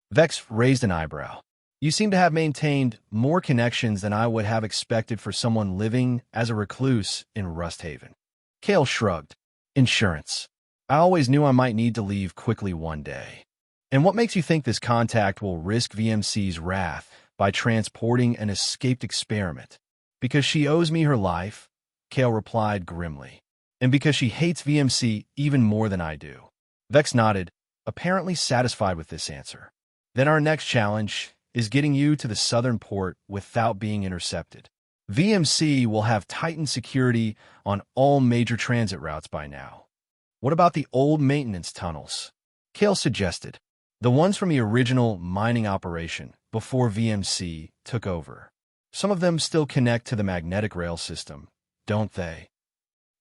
Vex raised an eyebrow. You seem to have maintained more connections than I would have expected for someone living as a recluse in Rust Haven. Kale shrugged. Insurance. I always knew I might need to leave quickly one day. And what makes you think this contact will risk VMC's wrath by transporting an escaped experiment? Because she owes me her life, Kale replied grimly. And because she hates VMC even more than I do. Vex nodded, apparently satisfied with this answer. Then our next challenge is getting you to the southern port without being intercepted. VMC will have tightened security on all major transit routes by now. What about the old maintenance tunnels? Kale suggested. The ones from the original mining operation before VMC took over. Some of them still connect to the magnetic rail system, don't they?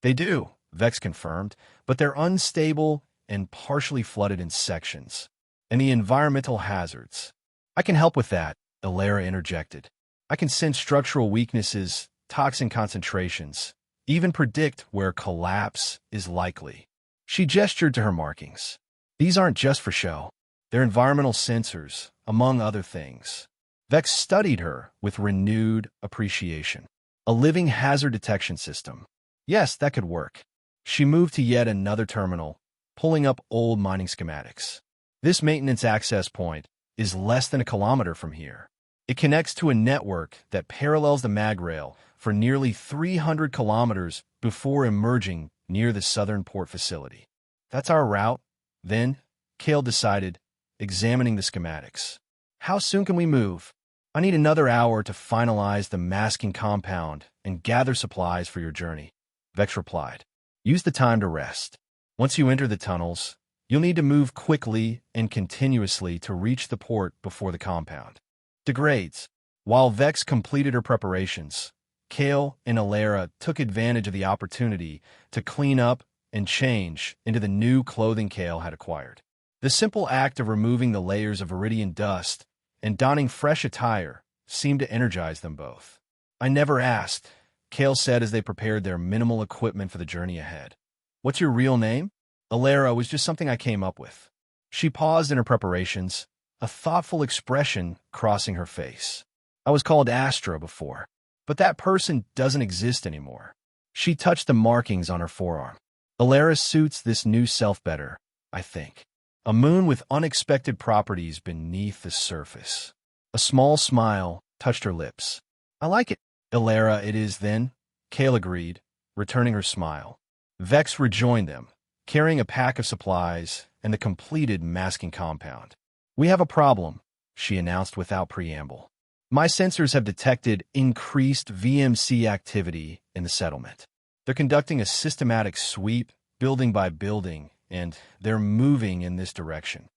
They do, Vex confirmed, but they're unstable and partially flooded in sections. And the environmental hazards. I can help with that, Alera interjected. I can sense structural weaknesses, toxin concentrations, even predict where collapse is likely. She gestured to her markings. These aren't just for show. They're environmental sensors, among other things. Vex studied her with renewed appreciation. A living hazard detection system. Yes, that could work. She moved to yet another terminal, pulling up old mining schematics. This maintenance access point is less than a kilometer from here. It connects to a network that parallels the mag rail for nearly 300 kilometers before emerging near the southern port facility. That's our route, then, Kale decided, examining the schematics. How soon can we move? I need another hour to finalize the masking compound and gather supplies for your journey, Vex replied. Use the time to rest. Once you enter the tunnels, you'll need to move quickly and continuously to reach the port before the compound degrades. While Vex completed her preparations, Kale and Alera took advantage of the opportunity to clean up and change into the new clothing Kale had acquired. The simple act of removing the layers of iridian dust and donning fresh attire seemed to energize them both. I never asked, Kale said as they prepared their minimal equipment for the journey ahead. What's your real name? Alera was just something I came up with. She paused in her preparations, a thoughtful expression crossing her face. I was called Astra before, but that person doesn't exist anymore. She touched the markings on her forearm. Alera suits this new self better, I think. A moon with unexpected properties beneath the surface. A small smile touched her lips. I like it. Alera it is then, Kale agreed, returning her smile. Vex rejoined them, carrying a pack of supplies and the completed masking compound. We have a problem, she announced without preamble. My sensors have detected increased VMC activity in the settlement. They're conducting a systematic sweep, building by building, and they're moving in this direction.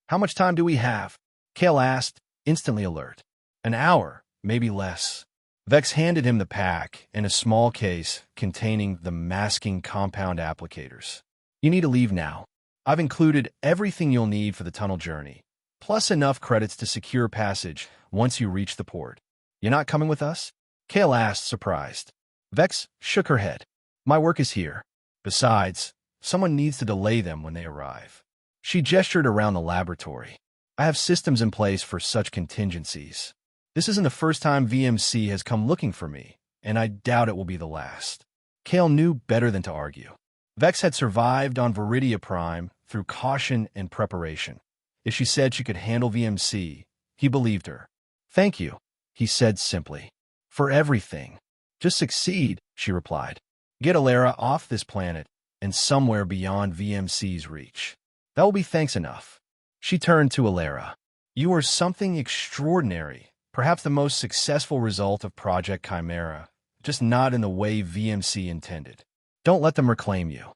How much time do we have? Kale asked, instantly alert. An hour, maybe less. Vex handed him the pack and a small case containing the masking compound applicators. You need to leave now. I've included everything you'll need for the tunnel journey, plus enough credits to secure passage once you reach the port. You're not coming with us? Kale asked, surprised. Vex shook her head. My work is here. Besides, someone needs to delay them when they arrive. She gestured around the laboratory. I have systems in place for such contingencies. This isn't the first time VMC has come looking for me, and I doubt it will be the last. Kale knew better than to argue. Vex had survived on Viridia Prime through caution and preparation. If she said she could handle VMC, he believed her. Thank you, he said simply. For everything. Just succeed, she replied. Get Alara off this planet and somewhere beyond VMC's reach. That will be thanks enough. She turned to Alara. You are something extraordinary, perhaps the most successful result of Project Chimera, just not in the way VMC intended. Don't let them reclaim you.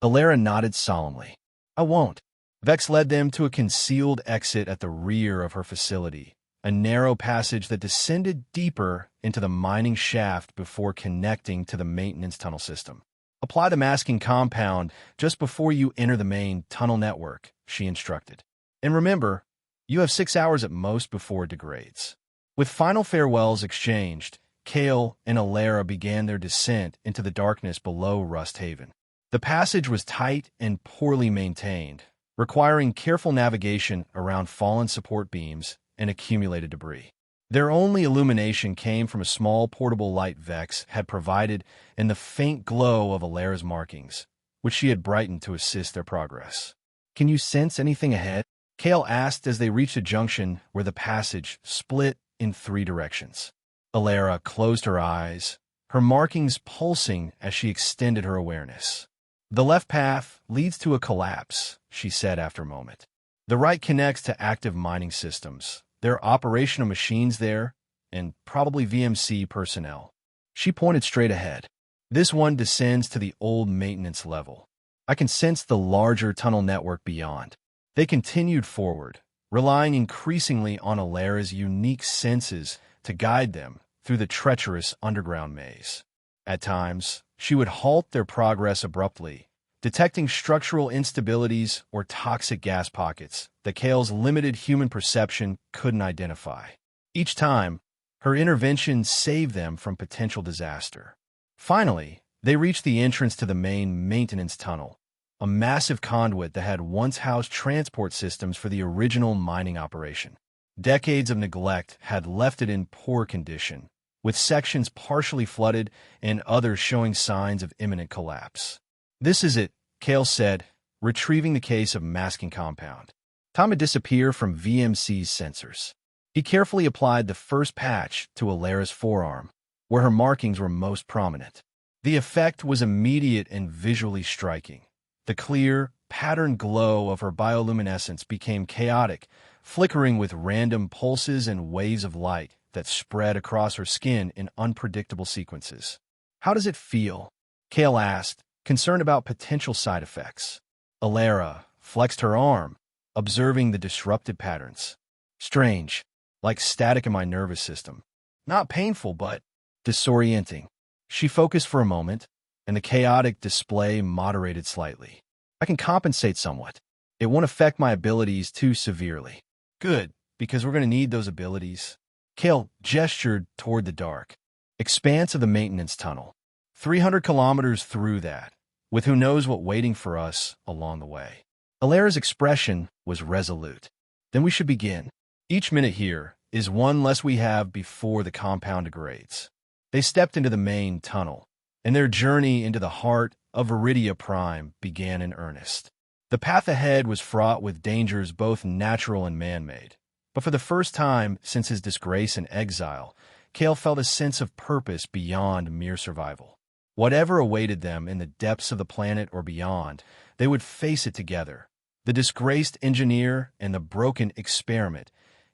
Alara nodded solemnly. I won't. Vex led them to a concealed exit at the rear of her facility, a narrow passage that descended deeper into the mining shaft before connecting to the maintenance tunnel system. Apply the masking compound just before you enter the main tunnel network, she instructed. And remember, you have 6 hours at most before it degrades. With final farewells exchanged, Kale and Alara began their descent into the darkness below Rust Haven. The passage was tight and poorly maintained, requiring careful navigation around fallen support beams and accumulated debris. Their only illumination came from a small portable light Vex had provided and the faint glow of Alara's markings, which she had brightened to assist their progress. Can you sense anything ahead? Kale asked as they reached a junction where the passage split in 3 directions. Alara closed her eyes, her markings pulsing as she extended her awareness. The left path leads to a collapse, she said after a moment. The right connects to active mining systems. There are operational machines there, and probably VMC personnel. She pointed straight ahead. This one descends to the old maintenance level. I can sense the larger tunnel network beyond. They continued forward, relying increasingly on Alara's unique senses to guide them through the treacherous underground maze. At times, she would halt their progress abruptly, detecting structural instabilities or toxic gas pockets that Kale's limited human perception couldn't identify. Each time, her intervention saved them from potential disaster. Finally, they reached the entrance to the main maintenance tunnel, a massive conduit that had once housed transport systems for the original mining operation. Decades of neglect had left it in poor condition, with sections partially flooded and others showing signs of imminent collapse. This is it, Kale said, retrieving the case of masking compound. Time to disappear from VMC's sensors. He carefully applied the first patch to Alara's forearm, where her markings were most prominent. The effect was immediate and visually striking. The clear, patterned glow of her bioluminescence became chaotic, flickering with random pulses and waves of light that spread across her skin in unpredictable sequences. How does it feel? Kale asked, concerned about potential side effects. Alara flexed her arm, observing the disrupted patterns. Strange, like static in my nervous system. Not painful, but disorienting. She focused for a moment, and the chaotic display moderated slightly. I can compensate somewhat. It won't affect my abilities too severely. Good, because we're going to need those abilities. Kale gestured toward the dark expanse of the maintenance tunnel. 300 kilometers through that, with who knows what waiting for us along the way. Alara's expression was resolute. Then we should begin. Each minute here is one less we have before the compound degrades. They stepped into the main tunnel, and their journey into the heart of Viridia Prime began in earnest. The path ahead was fraught with dangers both natural and man-made. But for the first time since his disgrace and exile, Kale felt a sense of purpose beyond mere survival. Whatever awaited them in the depths of the planet or beyond, they would face it together. The disgraced engineer and the broken experiment,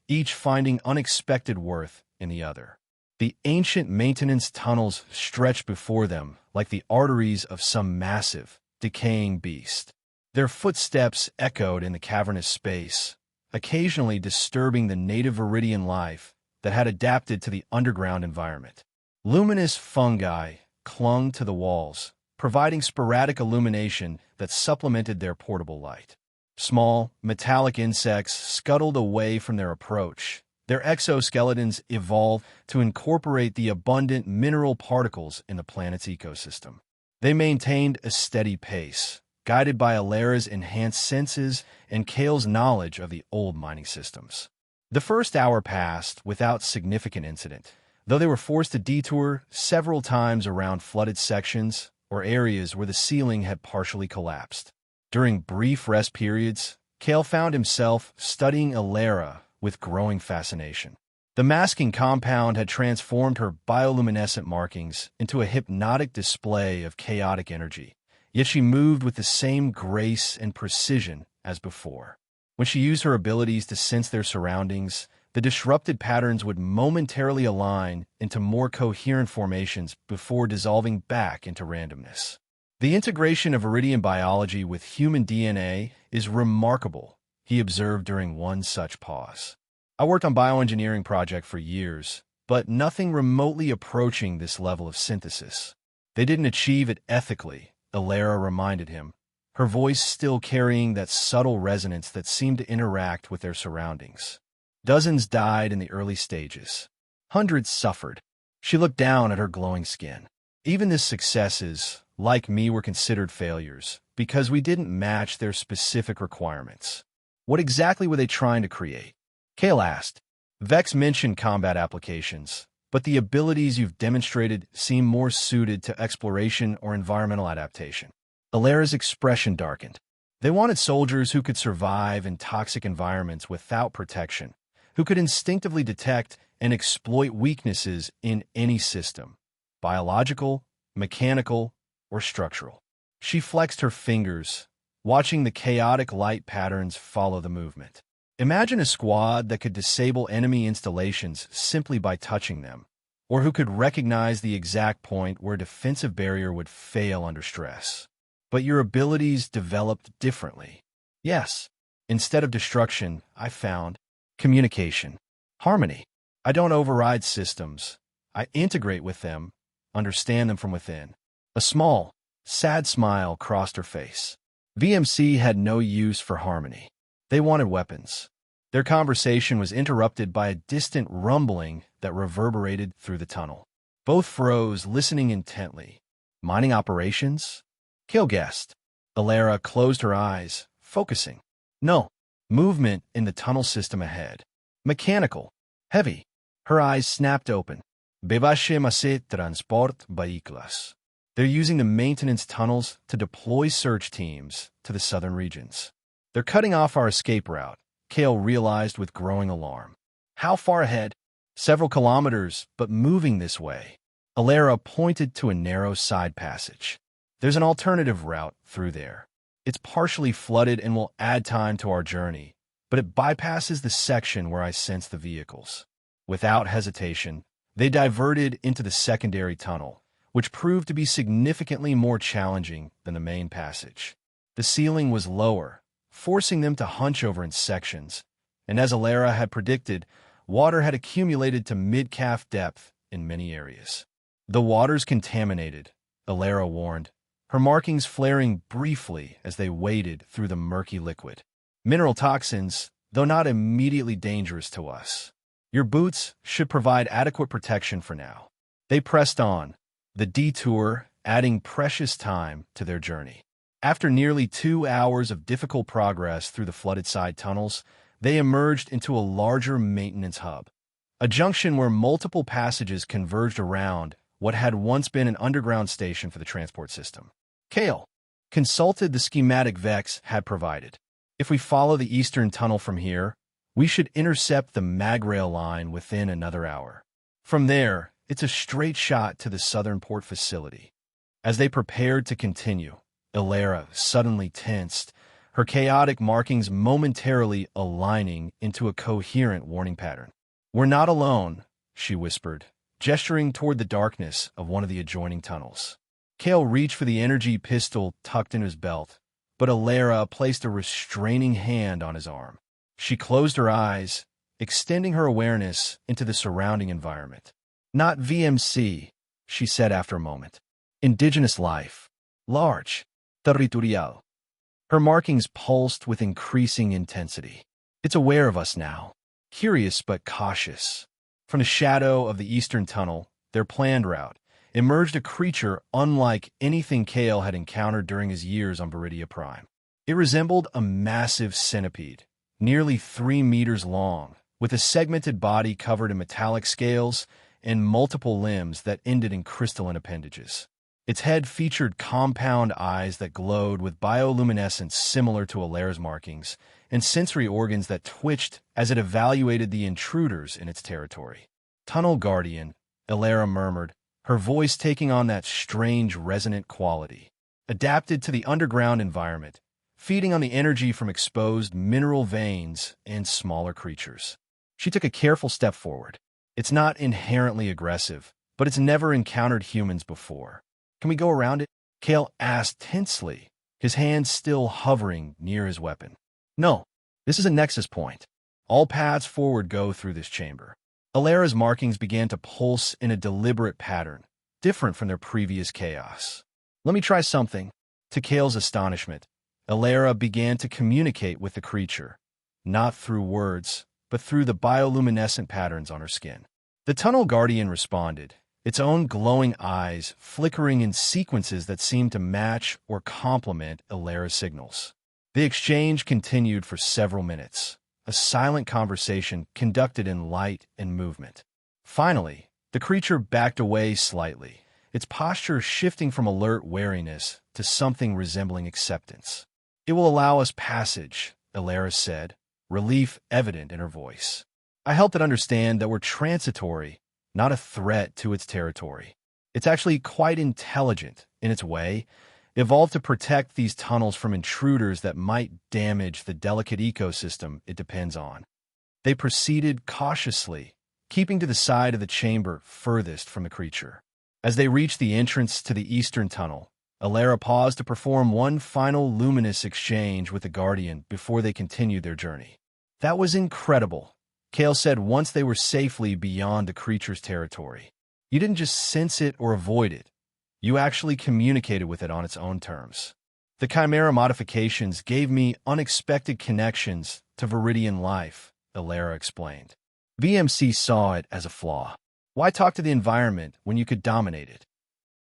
each finding unexpected worth in the other. The ancient maintenance tunnels stretched before them like the arteries of some massive, decaying beast. Their footsteps echoed in the cavernous space, occasionally disturbing the native Viridian life that had adapted to the underground environment. Luminous fungi clung to the walls, providing sporadic illumination that supplemented their portable light. Small, metallic insects scuttled away from their approach. Their exoskeletons evolved to incorporate the abundant mineral particles in the planet's ecosystem. They maintained a steady pace, guided by Alera's enhanced senses and Kale's knowledge of the old mining systems. The first hour passed without significant incident, though they were forced to detour several times around flooded sections or areas where the ceiling had partially collapsed. During brief rest periods, Kale found himself studying Alera with growing fascination. The masking compound had transformed her bioluminescent markings into a hypnotic display of chaotic energy, yet she moved with the same grace and precision as before. When she used her abilities to sense their surroundings, the disrupted patterns would momentarily align into more coherent formations before dissolving back into randomness. The integration of Iridian biology with human DNA is remarkable, he observed during one such pause. I worked on bioengineering projects for years, but nothing remotely approaching this level of synthesis. They didn't achieve it ethically, Alera reminded him, her voice still carrying that subtle resonance that seemed to interact with their surroundings. Dozens died in the early stages. Hundreds suffered. She looked down at her glowing skin. Even the successes, like me, were considered failures because we didn't match their specific requirements. What exactly were they trying to create? Kale asked. Vex mentioned combat applications, but the abilities you've demonstrated seem more suited to exploration or environmental adaptation. Alera's expression darkened. They wanted soldiers who could survive in toxic environments without protection, who could instinctively detect and exploit weaknesses in any system, biological, mechanical, or structural. She flexed her fingers, watching the chaotic light patterns follow the movement. Imagine a squad that could disable enemy installations simply by touching them, or who could recognize the exact point where a defensive barrier would fail under stress. But your abilities developed differently. Yes, instead of destruction, I found communication, harmony. I don't override systems. I integrate with them, understand them from within. A small, sad smile crossed her face. VMC had no use for harmony. They wanted weapons. Their conversation was interrupted by a distant rumbling that reverberated through the tunnel. Both froze, listening intently. Mining operations? Kale guessed. Alera closed her eyes, focusing. No. Movement in the tunnel system ahead. Mechanical. Heavy. Her eyes snapped open. Bevache transport vehículos. They're using the maintenance tunnels to deploy search teams to the southern regions. They're cutting off our escape route, Kale realized with growing alarm. How far ahead? Several kilometers, but moving this way. Alera pointed to a narrow side passage. There's an alternative route through there. It's partially flooded and will add time to our journey, but it bypasses the section where I sense the vehicles. Without hesitation, they diverted into the secondary tunnel, which proved to be significantly more challenging than the main passage. The ceiling was lower, forcing them to hunch over in sections, and as Alera had predicted, water had accumulated to mid-calf depth in many areas. The water's contaminated, Alera warned, her markings flaring briefly as they waded through the murky liquid. Mineral toxins, though not immediately dangerous to us. Your boots should provide adequate protection for now. They pressed on, the detour adding precious time to their journey. After nearly 2 hours of difficult progress through the flooded side tunnels, they emerged into a larger maintenance hub, a junction where multiple passages converged around what had once been an underground station for the transport system. Kale consulted the schematic Vex had provided. If we follow the eastern tunnel from here, we should intercept the magrail line within another hour. From there, it's a straight shot to the southern port facility. As they prepared to continue, Alera suddenly tensed, her chaotic markings momentarily aligning into a coherent warning pattern. We're not alone, she whispered, gesturing toward the darkness of one of the adjoining tunnels. Kale reached for the energy pistol tucked in his belt, but Alera placed a restraining hand on his arm. She closed her eyes, extending her awareness into the surrounding environment. Not VMC, she said after a moment. Indigenous life. large, territorial. Her markings pulsed with increasing intensity. It's aware of us now, curious but cautious. From the shadow of the eastern tunnel, their planned route, emerged a creature unlike anything Kale had encountered during his years on Viridia Prime. It resembled a massive centipede, nearly 3 meters long, with a segmented body covered in metallic scales and multiple limbs that ended in crystalline appendages. Its head featured compound eyes that glowed with bioluminescence similar to Alera's markings, and sensory organs that twitched as it evaluated the intruders in its territory. "Tunnel Guardian," Alera murmured, her voice taking on that strange resonant quality. Adapted to the underground environment, feeding on the energy from exposed mineral veins and smaller creatures. She took a careful step forward. It's not inherently aggressive, but it's never encountered humans before. "Can we go around it?" Kale asked tensely, his hands still hovering near his weapon. "No, this is a nexus point. All paths forward go through this chamber." Alera's markings began to pulse in a deliberate pattern, different from their previous chaos. "Let me try something." To Kale's astonishment, Alera began to communicate with the creature, not through words, but through the bioluminescent patterns on her skin. The Tunnel Guardian responded, its own glowing eyes flickering in sequences that seemed to match or complement Alera's signals. The exchange continued for several minutes, a silent conversation conducted in light and movement. Finally, the creature backed away slightly, its posture shifting from alert wariness to something resembling acceptance. "It will allow us passage," Alera said, relief evident in her voice. "I helped it understand that we're transitory, not a threat to its territory. It's actually quite intelligent in its way, evolved to protect these tunnels from intruders that might damage the delicate ecosystem it depends on." They proceeded cautiously, keeping to the side of the chamber furthest from the creature. As they reached the entrance to the eastern tunnel, Alera paused to perform one final luminous exchange with the Guardian before they continued their journey. "That was incredible," Kale said once they were safely beyond the creature's territory. "You didn't just sense it or avoid it. You actually communicated with it on its own terms. The Chimera modifications gave me unexpected connections to Viridian life," Alera explained. "VMC saw it as a flaw. Why talk to the environment when you could dominate it?"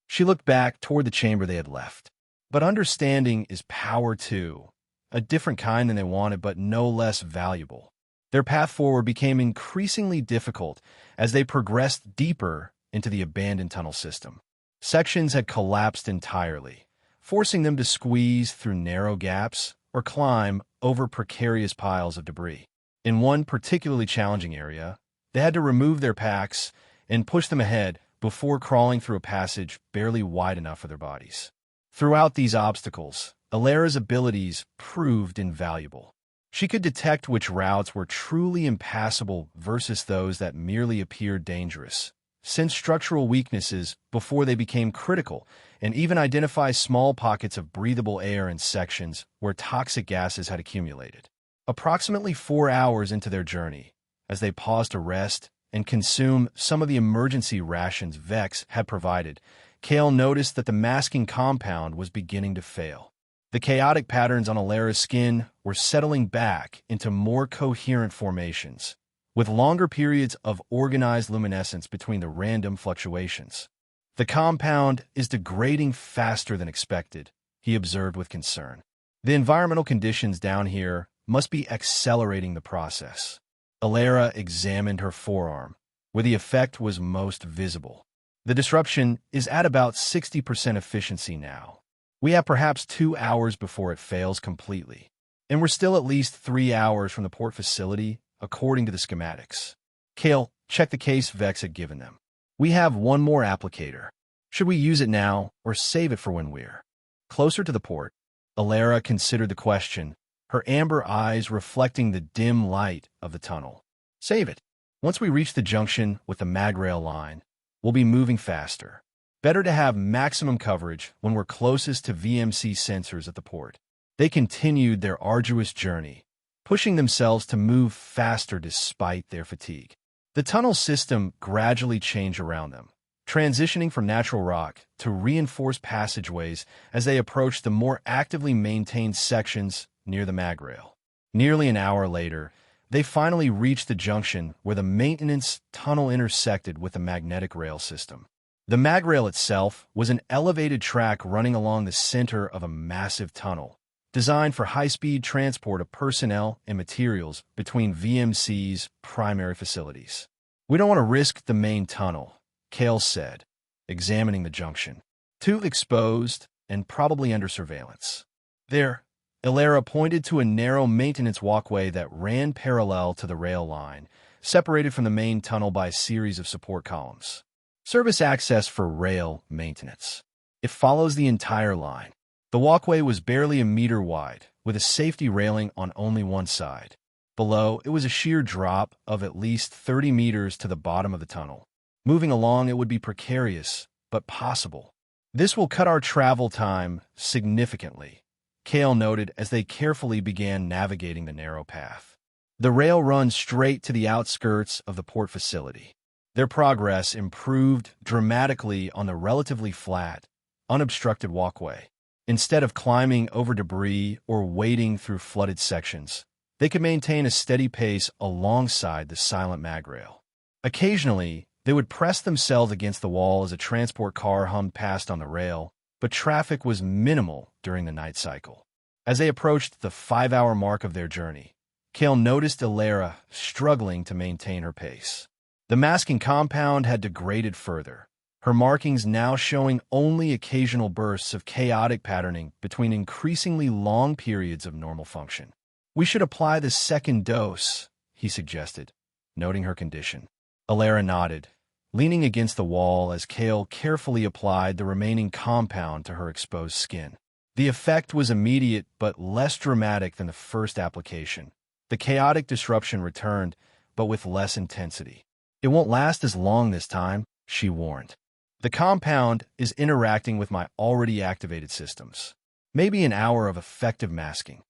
She looked back toward the chamber they had left. "But understanding is power too, a different kind than they wanted but no less valuable." Their path forward became increasingly difficult as they progressed deeper into the abandoned tunnel system. Sections had collapsed entirely, forcing them to squeeze through narrow gaps or climb over precarious piles of debris. In one particularly challenging area, they had to remove their packs and push them ahead before crawling through a passage barely wide enough for their bodies. Throughout these obstacles, Alera's abilities proved invaluable. She could detect which routes were truly impassable versus those that merely appeared dangerous, sense structural weaknesses before they became critical, and even identify small pockets of breathable air in sections where toxic gases had accumulated. Approximately 4 hours into their journey, as they paused to rest and consume some of the emergency rations Vex had provided, Kale noticed that the masking compound was beginning to fail. The chaotic patterns on Alera's skin were settling back into more coherent formations, with longer periods of organized luminescence between the random fluctuations. "The compound is degrading faster than expected," he observed with concern. "The environmental conditions down here must be accelerating the process." Alera examined her forearm, where the effect was most visible. "The disruption is at about 60% efficiency now. We have perhaps 2 hours before it fails completely, and we're still at least 3 hours from the port facility, according to the schematics." Kale checked the case Vex had given them. "We have one more applicator. Should we use it now or save it for when we're closer to the port?" Alera considered the question, her amber eyes reflecting the dim light of the tunnel. "Save it. Once we reach the junction with the magrail line, we'll be moving faster. Better to have maximum coverage when we're closest to VMC sensors at the port." They continued their arduous journey, pushing themselves to move faster despite their fatigue. The tunnel system gradually changed around them, transitioning from natural rock to reinforced passageways as they approached the more actively maintained sections near the magrail. Nearly an hour later, they finally reached the junction where the maintenance tunnel intersected with the magnetic rail system. The magrail itself was an elevated track running along the center of a massive tunnel, designed for high-speed transport of personnel and materials between VMC's primary facilities. "We don't want to risk the main tunnel," Kale said, examining the junction. "Too exposed and probably under surveillance." There, Ilera pointed to a narrow maintenance walkway that ran parallel to the rail line, separated from the main tunnel by a series of support columns. "Service access for rail maintenance. It follows the entire line." The walkway was barely a meter wide, with a safety railing on only one side. Below, it was a sheer drop of at least 30 meters to the bottom of the tunnel. "Moving along, it would be precarious, but possible. This will cut our travel time significantly," Kale noted as they carefully began navigating the narrow path. The rail runs straight to the outskirts of the port facility. Their progress improved dramatically on the relatively flat, unobstructed walkway. Instead of climbing over debris or wading through flooded sections, they could maintain a steady pace alongside the silent magrail. Occasionally, they would press themselves against the wall as a transport car hummed past on the rail, but traffic was minimal during the night cycle. As they approached the 5-hour mark of their journey, Kale noticed Ilera struggling to maintain her pace. The masking compound had degraded further, her markings now showing only occasional bursts of chaotic patterning between increasingly long periods of normal function. "We should apply the second dose," he suggested, noting her condition. Ilera nodded, leaning against the wall as Kale carefully applied the remaining compound to her exposed skin. The effect was immediate but less dramatic than the first application. The chaotic disruption returned, but with less intensity. "It won't last as long this time," she warned. "The compound is interacting with my already activated systems. Maybe an hour of effective masking."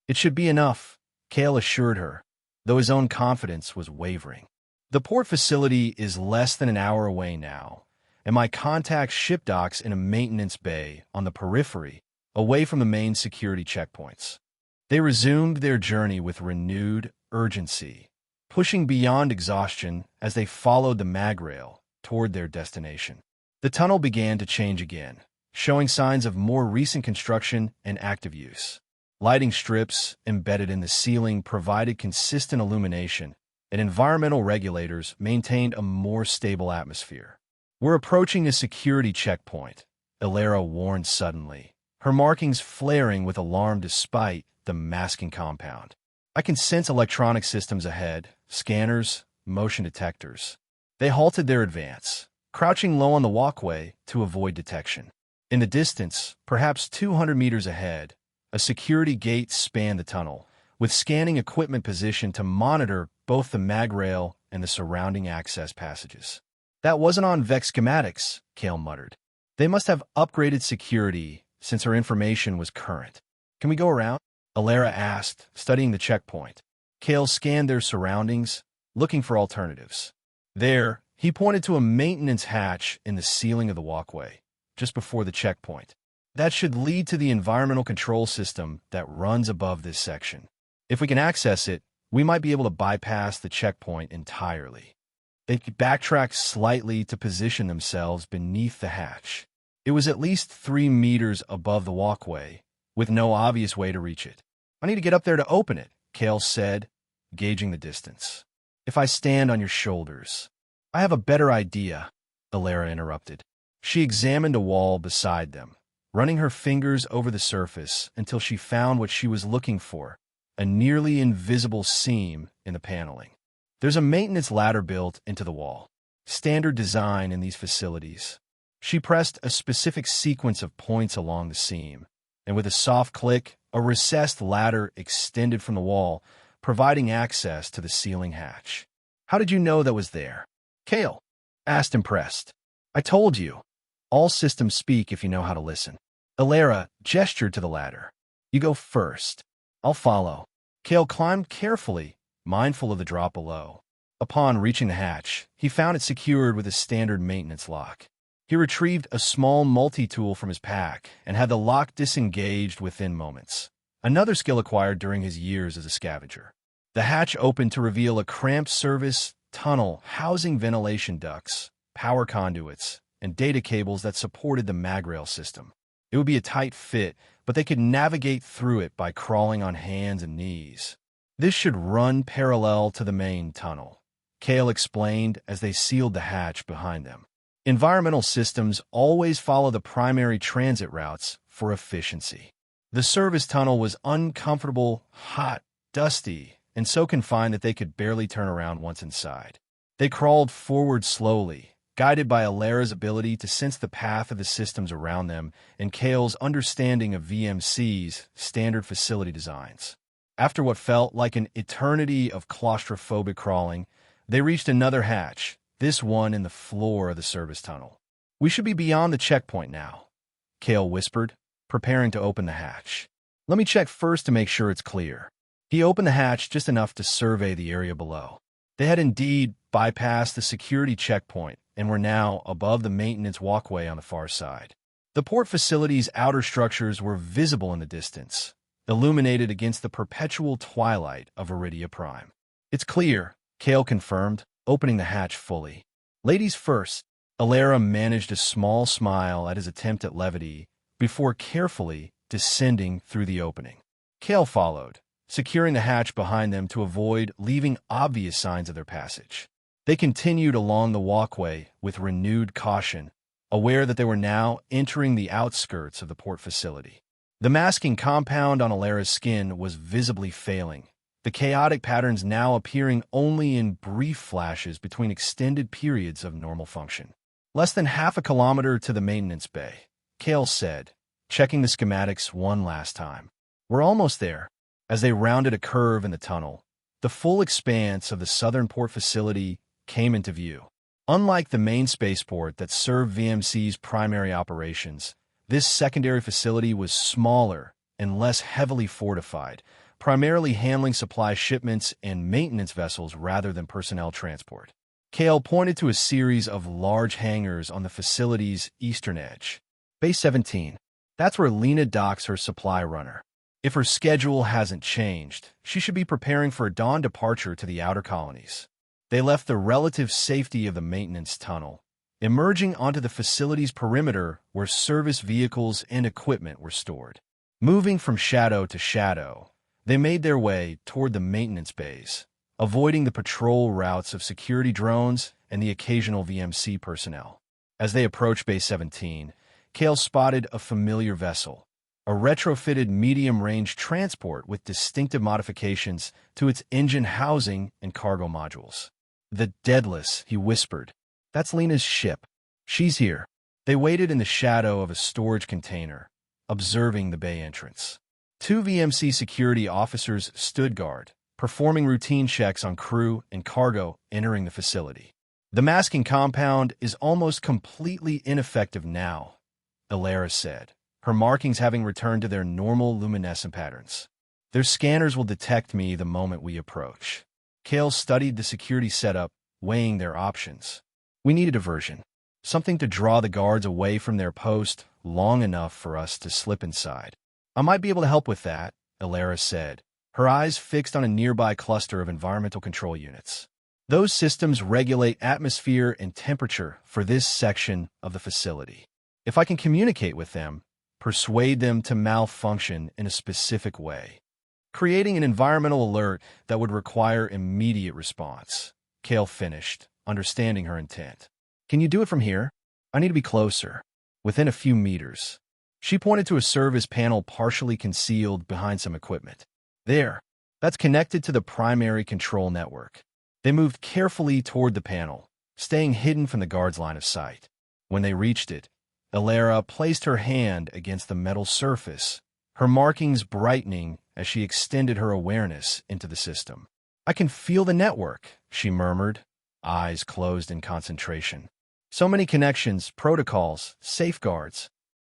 "It should be enough," Kale assured her, though his own confidence was wavering. "The port facility is less than an hour away now, and my contact ship docks in a maintenance bay on the periphery, away from the main security checkpoints." They resumed their journey with renewed urgency, pushing beyond exhaustion as they followed the magrail toward their destination. The tunnel began to change again, showing signs of more recent construction and active use. Lighting strips embedded in the ceiling provided consistent illumination, and environmental regulators maintained a more stable atmosphere. "We're approaching a security checkpoint," Ilera warned suddenly, her markings flaring with alarm despite the masking compound. "I can sense electronic systems ahead, scanners, motion detectors." They halted their advance, crouching low on the walkway to avoid detection. In the distance, perhaps 200 meters ahead, a security gate spanned the tunnel, with scanning equipment positioned to monitor both the magrail and the surrounding access passages. "That wasn't on Vex schematics," Kale muttered. "They must have upgraded security since her information was current." "Can we go around?" Ilera asked, studying the checkpoint. Kale scanned their surroundings, looking for alternatives. There, he pointed to a maintenance hatch in the ceiling of the walkway, just before the checkpoint. "That should lead to the environmental control system that runs above this section. If we can access it, we might be able to bypass the checkpoint entirely." They backtracked slightly to position themselves beneath the hatch. It was at least 3 meters above the walkway, with no obvious way to reach it. "I need to get up there to open it," Kale said, gauging the distance. "If I stand on your shoulders." "I have a better idea," Ilera interrupted. She examined a wall beside them, running her fingers over the surface until she found what she was looking for, a nearly invisible seam in the paneling. "There's a maintenance ladder built into the wall. Standard design in these facilities." She pressed a specific sequence of points along the seam, and with a soft click, a recessed ladder extended from the wall, providing access to the ceiling hatch. "How did you know that was there?" Kale asked, impressed. "I told you. All systems speak if you know how to listen." Ilera gestured to the ladder. "You go first. I'll follow." Kale climbed carefully, mindful of the drop below. Upon reaching the hatch, he found it secured with a standard maintenance lock. He retrieved a small multi-tool from his pack and had the lock disengaged within moments, another skill acquired during his years as a scavenger. The hatch opened to reveal a cramped service tunnel housing ventilation ducts, power conduits, and data cables that supported the magrail system. It would be a tight fit, but they could navigate through it by crawling on hands and knees. This should run parallel to the main tunnel, Kale explained as they sealed the hatch behind them. Environmental systems always follow the primary transit routes for efficiency. The service tunnel was uncomfortable, hot, dusty, and so confined that they could barely turn around once inside. They crawled forward slowly, guided by Alara's ability to sense the path of the systems around them and Kale's understanding of VMC's standard facility designs. After what felt like an eternity of claustrophobic crawling, they reached another hatch, this one in the floor of the service tunnel. "We should be beyond the checkpoint now," Kale whispered, preparing to open the hatch. "Let me check first to make sure it's clear." He opened the hatch just enough to survey the area below. They had indeed bypassed the security checkpoint and were now above the maintenance walkway on the far side. The port facility's outer structures were visible in the distance, illuminated against the perpetual twilight of Iridia Prime. "It's clear," Kale confirmed, opening the hatch fully. "Ladies first." Alara managed a small smile at his attempt at levity before carefully descending through the opening. Kale followed, securing the hatch behind them to avoid leaving obvious signs of their passage. They continued along the walkway with renewed caution, aware that they were now entering the outskirts of the port facility. The masking compound on Alara's skin was visibly failing, the chaotic patterns now appearing only in brief flashes between extended periods of normal function. "Less than half a kilometer to the maintenance bay," Kale said, checking the schematics one last time. "We're almost there." As they rounded a curve in the tunnel, the full expanse of the southern port facility came into view. Unlike the main spaceport that served VMC's primary operations, this secondary facility was smaller and less heavily fortified, primarily handling supply shipments and maintenance vessels rather than personnel transport. Kale pointed to a series of large hangars on the facility's eastern edge. "Base 17. That's where Lena docks her supply runner. If her schedule hasn't changed, she should be preparing for a dawn departure to the outer colonies." They left the relative safety of the maintenance tunnel, emerging onto the facility's perimeter where service vehicles and equipment were stored. Moving from shadow to shadow, they made their way toward the maintenance bays, avoiding the patrol routes of security drones and the occasional VMC personnel. As they approached Base 17, Kale spotted a familiar vessel, a retrofitted medium-range transport with distinctive modifications to its engine housing and cargo modules. "The Deadless," he whispered. "That's Lena's ship. She's here." They waited in the shadow of a storage container, observing the bay entrance. Two VMC security officers stood guard, performing routine checks on crew and cargo entering the facility. "The masking compound is almost completely ineffective now," Alara said, her markings having returned to their normal luminescent patterns. "Their scanners will detect me the moment we approach." Kale studied the security setup, weighing their options. "We need a diversion. Something to draw the guards away from their post long enough for us to slip inside." "I might be able to help with that," Alara said, her eyes fixed on a nearby cluster of environmental control units. "Those systems regulate atmosphere and temperature for this section of the facility. If I can communicate with them, persuade them to malfunction in a specific way, creating an environmental alert that would require immediate response," Kale finished, understanding her intent. "Can you do it from here? I need to be closer, within a few meters." She pointed to a service panel partially concealed behind some equipment. "There. That's connected to the primary control network." They moved carefully toward the panel, staying hidden from the guard's line of sight. When they reached it, Alara placed her hand against the metal surface, her markings brightening as she extended her awareness into the system. "I can feel the network," she murmured, eyes closed in concentration. "So many connections, protocols, safeguards."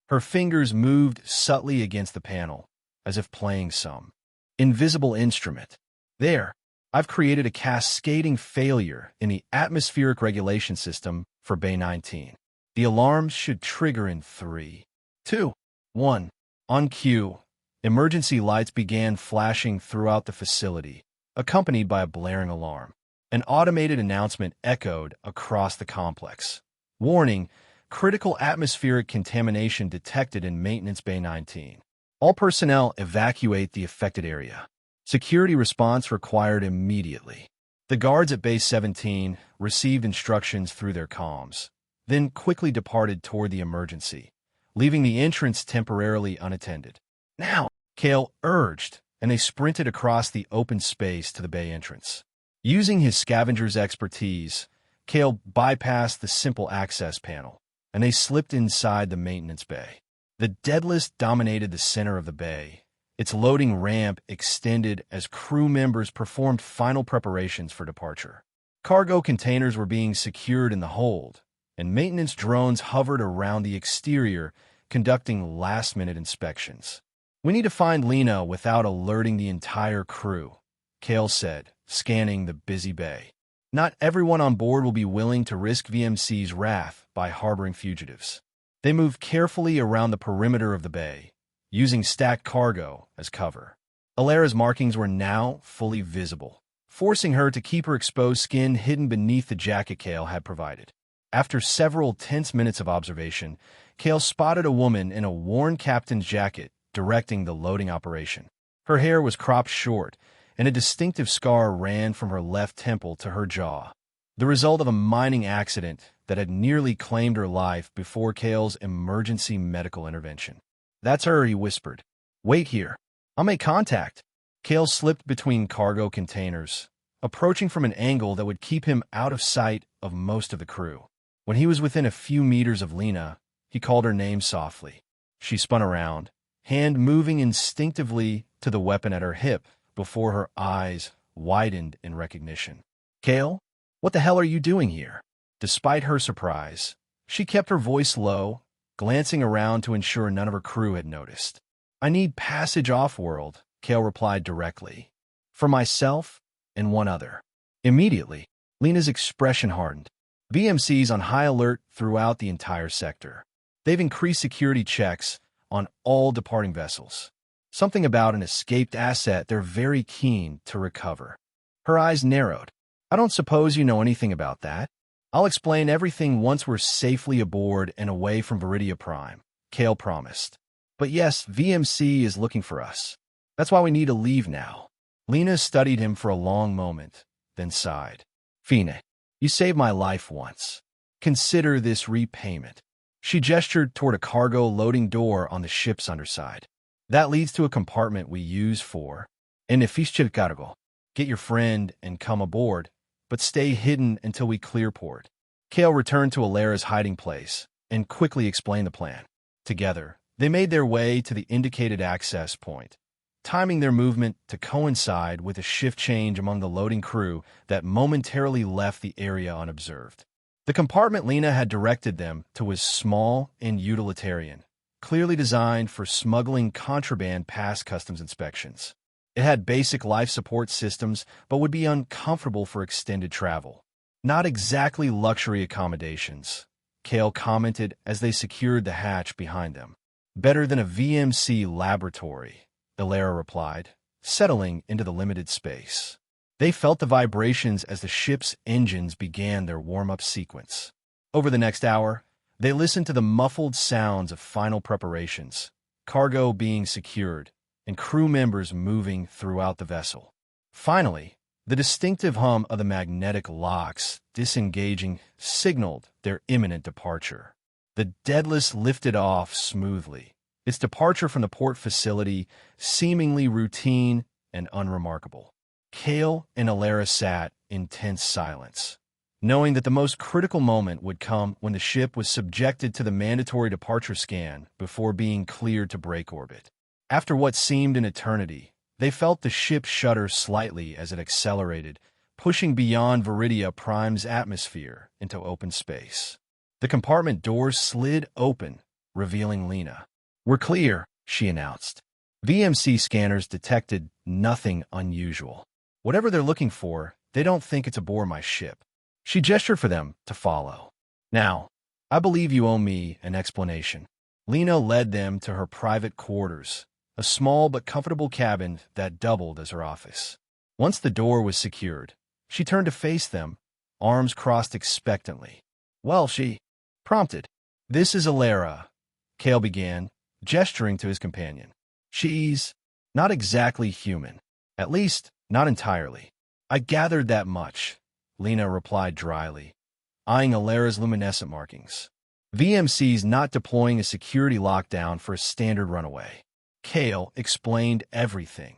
Her fingers moved subtly against the panel, as if playing some invisible instrument. "There." I've created a cascading failure in the atmospheric regulation system for Bay 19. The alarms should trigger in 3, 2, 1. On cue, emergency lights began flashing throughout the facility, accompanied by a blaring alarm. An automated announcement echoed across the complex. Warning, critical atmospheric contamination detected in Maintenance Bay 19. All personnel evacuate the affected area. Security response required immediately. The guards at Bay 17 received instructions through their comms, then quickly departed toward the emergency, leaving the entrance temporarily unattended. Now, Kale urged, and they sprinted across the open space to the bay entrance. Using his scavenger's expertise, Kale bypassed the simple access panel, and they slipped inside the maintenance bay. The deadlist dominated the center of the bay. Its loading ramp extended as crew members performed final preparations for departure. Cargo containers were being secured in the hold, and maintenance drones hovered around the exterior, conducting last-minute inspections. "We need to find Lena without alerting the entire crew," Kale said, scanning the busy bay. "Not everyone on board will be willing to risk VMC's wrath by harboring fugitives." They moved carefully around the perimeter of the bay, using stacked cargo as cover. Alara's markings were now fully visible, forcing her to keep her exposed skin hidden beneath the jacket Kale had provided. After several tense minutes of observation, Kale spotted a woman in a worn captain's jacket directing the loading operation. Her hair was cropped short, and a distinctive scar ran from her left temple to her jaw, the result of a mining accident that had nearly claimed her life before Kale's emergency medical intervention. "That's her," he whispered. "Wait here. I'll make contact." Kale slipped between cargo containers, approaching from an angle that would keep him out of sight of most of the crew. When he was within a few meters of Lena, he called her name softly. She spun around, hand moving instinctively to the weapon at her hip before her eyes widened in recognition. "Kale, what the hell are you doing here?" Despite her surprise, she kept her voice low, glancing around to ensure none of her crew had noticed. "I need passage off-world," Kale replied directly. "For myself and one other." Immediately, Lena's expression hardened. VMC's on high alert throughout the entire sector. They've increased security checks on all departing vessels. Something about an escaped asset they're very keen to recover. Her eyes narrowed. "I don't suppose you know anything about that?" "I'll explain everything once we're safely aboard and away from Viridia Prime," Kale promised. "But yes, VMC is looking for us. That's why we need to leave now." Lena studied him for a long moment, then sighed. "Fine, you saved my life once. Consider this repayment." She gestured toward a cargo loading door on the ship's underside. "That leads to a compartment we use for en fiche cargo. Get your friend and come aboard, but stay hidden until we clear port." Kale returned to Alara's hiding place and quickly explained the plan. Together, they made their way to the indicated access point, timing their movement to coincide with a shift change among the loading crew that momentarily left the area unobserved. The compartment Lena had directed them to was small and utilitarian, clearly designed for smuggling contraband past customs inspections. It had basic life support systems, but would be uncomfortable for extended travel. "Not exactly luxury accommodations," Kale commented as they secured the hatch behind them. "Better than a VMC laboratory," Alara replied, settling into the limited space. They felt the vibrations as the ship's engines began their warm-up sequence. Over the next hour, they listened to the muffled sounds of final preparations, cargo being secured, and crew members moving throughout the vessel. Finally, the distinctive hum of the magnetic locks disengaging signaled their imminent departure. The deadlist lifted off smoothly, its departure from the port facility seemingly routine and unremarkable. Kale and Alara sat in tense silence, knowing that the most critical moment would come when the ship was subjected to the mandatory departure scan before being cleared to break orbit. After what seemed an eternity, they felt the ship shudder slightly as it accelerated, pushing beyond Viridia Prime's atmosphere into open space. The compartment doors slid open, revealing Lena. "We're clear," she announced. VMC scanners detected nothing unusual. Whatever they're looking for, they don't think it's aboard my ship. She gestured for them to follow. Now, I believe you owe me an explanation. Lena led them to her private quarters, a small but comfortable cabin that doubled as her office. Once the door was secured, she turned to face them, arms crossed expectantly. Well, she prompted. This is Alara, Kale began, gesturing to his companion. She's not exactly human. At least, not entirely. I gathered that much, Lena replied dryly, eyeing Alara's luminescent markings. VMC's not deploying a security lockdown for a standard runaway. Kale explained everything.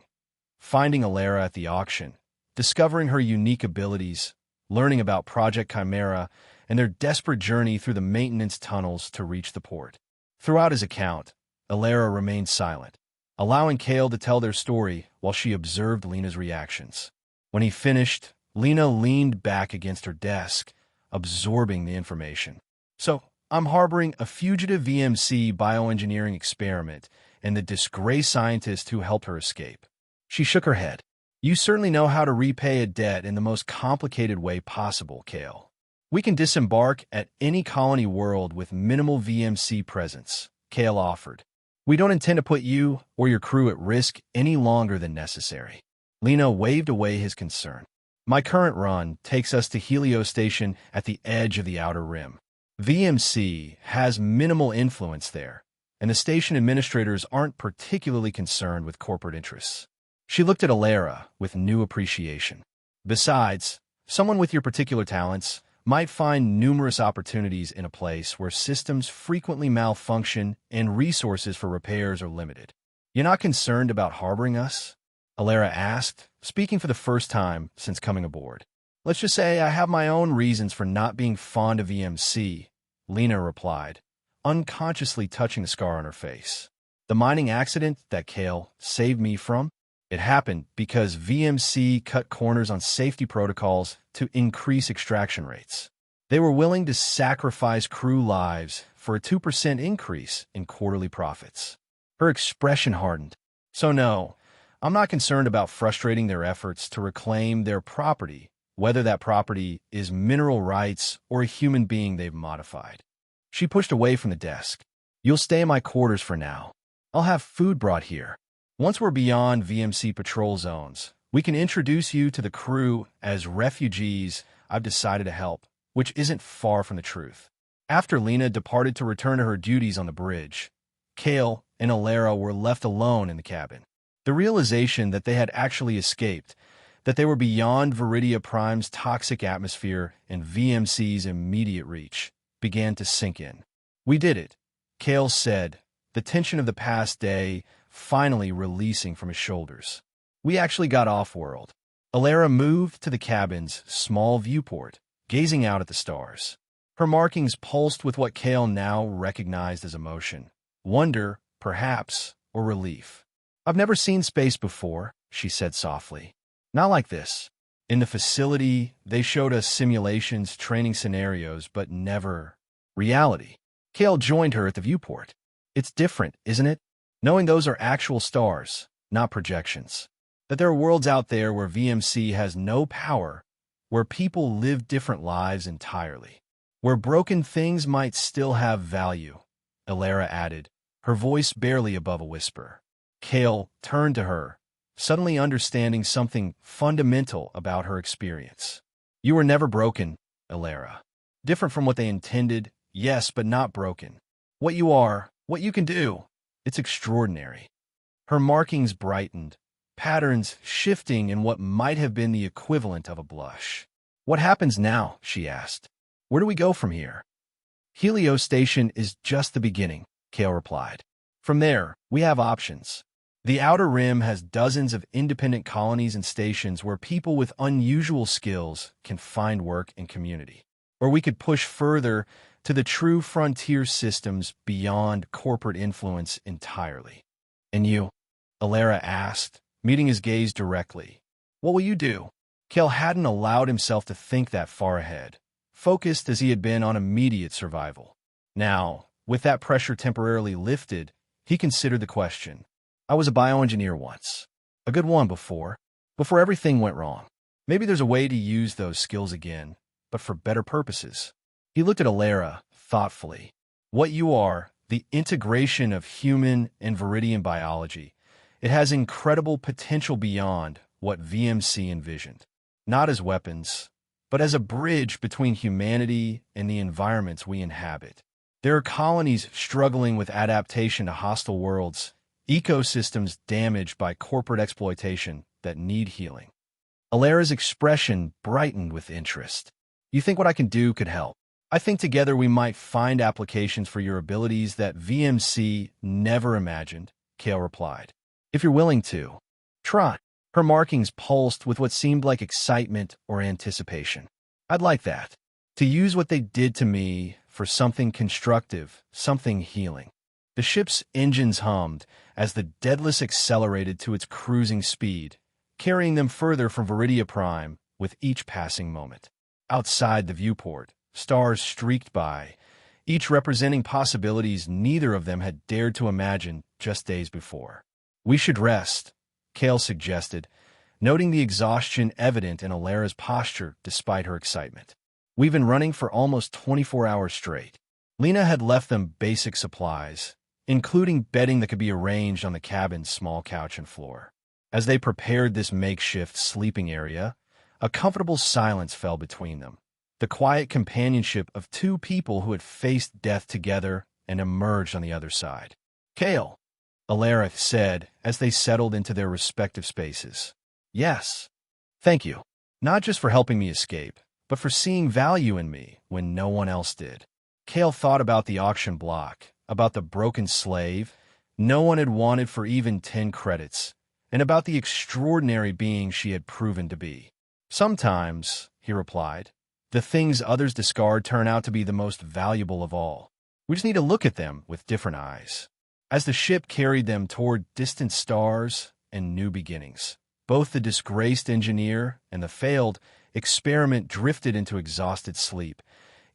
Finding Alara at the auction, discovering her unique abilities, learning about Project Chimera, and their desperate journey through the maintenance tunnels to reach the port. Throughout his account, Alara remained silent, allowing Kale to tell their story while she observed Lena's reactions. When he finished, Lena leaned back against her desk, absorbing the information. So, I'm harboring a fugitive VMC bioengineering experiment and the disgraced scientist who helped her escape. She shook her head. You certainly know how to repay a debt in the most complicated way possible, Kale. We can disembark at any colony world with minimal VMC presence, Kale offered. We don't intend to put you or your crew at risk any longer than necessary. Lena waved away his concern. My current run takes us to Helio Station at the edge of the Outer Rim. VMC has minimal influence there, and the station administrators aren't particularly concerned with corporate interests. She looked at Alara with new appreciation. Besides, someone with your particular talents might find numerous opportunities in a place where systems frequently malfunction and resources for repairs are limited. You're not concerned about harboring us? Alara asked, speaking for the first time since coming aboard. Let's just say I have my own reasons for not being fond of EMC, Lena replied, unconsciously touching the scar on her face. The mining accident that Kale saved me from? It happened because VMC cut corners on safety protocols to increase extraction rates. They were willing to sacrifice crew lives for a 2% increase in quarterly profits. Her expression hardened. So no, I'm not concerned about frustrating their efforts to reclaim their property, whether that property is mineral rights or a human being they've modified. She pushed away from the desk. You'll stay in my quarters for now. I'll have food brought here. Once we're beyond VMC patrol zones, we can introduce you to the crew as refugees I've decided to help, which isn't far from the truth. After Lena departed to return to her duties on the bridge, Kale and Alara were left alone in the cabin. The realization that they had actually escaped, that they were beyond Viridia Prime's toxic atmosphere and VMC's immediate reach, began to sink in. We did it, Kale said, the tension of the past day finally releasing from his shoulders. We actually got off-world. Alara moved to the cabin's small viewport, gazing out at the stars. Her markings pulsed with what Kale now recognized as emotion. Wonder, perhaps, or relief. I've never seen space before, she said softly. Not like this. In the facility, they showed us simulations, training scenarios, but never reality. Kale joined her at the viewport. It's different, isn't it? Knowing those are actual stars, not projections. That there are worlds out there where VMC has no power, where people live different lives entirely. Where broken things might still have value, Alara added, her voice barely above a whisper. Kale turned to her, suddenly understanding something fundamental about her experience. You were never broken, Alara. Different from what they intended, yes, but not broken. What you are, what you can do, it's extraordinary. Her markings brightened, patterns shifting in what might have been the equivalent of a blush. What happens now? She asked. Where do we go from here? Helio Station is just the beginning, Kale replied. From there, we have options. The Outer Rim has dozens of independent colonies and stations where people with unusual skills can find work and community. Or we could push further to the true frontier systems beyond corporate influence entirely. And you? Alara asked, meeting his gaze directly. What will you do? Kale hadn't allowed himself to think that far ahead, focused as he had been on immediate survival. Now, with that pressure temporarily lifted, he considered the question. I was a bioengineer once. A good one before. before everything went wrong. Maybe there's a way to use those skills again, but for better purposes. He looked at Alara thoughtfully. What you are, the integration of human and Viridian biology, it has incredible potential beyond what VMC envisioned. Not as weapons, but as a bridge between humanity and the environments we inhabit. There are colonies struggling with adaptation to hostile worlds, ecosystems damaged by corporate exploitation that need healing. Alara's expression brightened with interest. You think what I can do could help? I think together we might find applications for your abilities that VMC never imagined, Kale replied. If you're willing to. Try. Her markings pulsed with what seemed like excitement or anticipation. I'd like that. To use what they did to me for something constructive, something healing. The ship's engines hummed as the Daedalus accelerated to its cruising speed, carrying them further from Viridia Prime with each passing moment. Outside the viewport, stars streaked by, each representing possibilities neither of them had dared to imagine just days before. We should rest, Kale suggested, noting the exhaustion evident in Alara's posture despite her excitement. We've been running for almost 24 hours straight. Lena had left them basic supplies, including bedding that could be arranged on the cabin's small couch and floor. As they prepared this makeshift sleeping area, a comfortable silence fell between them, the quiet companionship of two people who had faced death together and emerged on the other side. Kale, Alara said as they settled into their respective spaces. Yes. Thank you. Not just for helping me escape, but for seeing value in me when no one else did. Kale thought about the auction block, about the broken slave no one had wanted for even 10 credits, and about the extraordinary being she had proven to be. Sometimes, he replied, the things others discard turn out to be the most valuable of all. We just need to look at them with different eyes. As the ship carried them toward distant stars and new beginnings, both the disgraced engineer and the failed experiment drifted into exhausted sleep,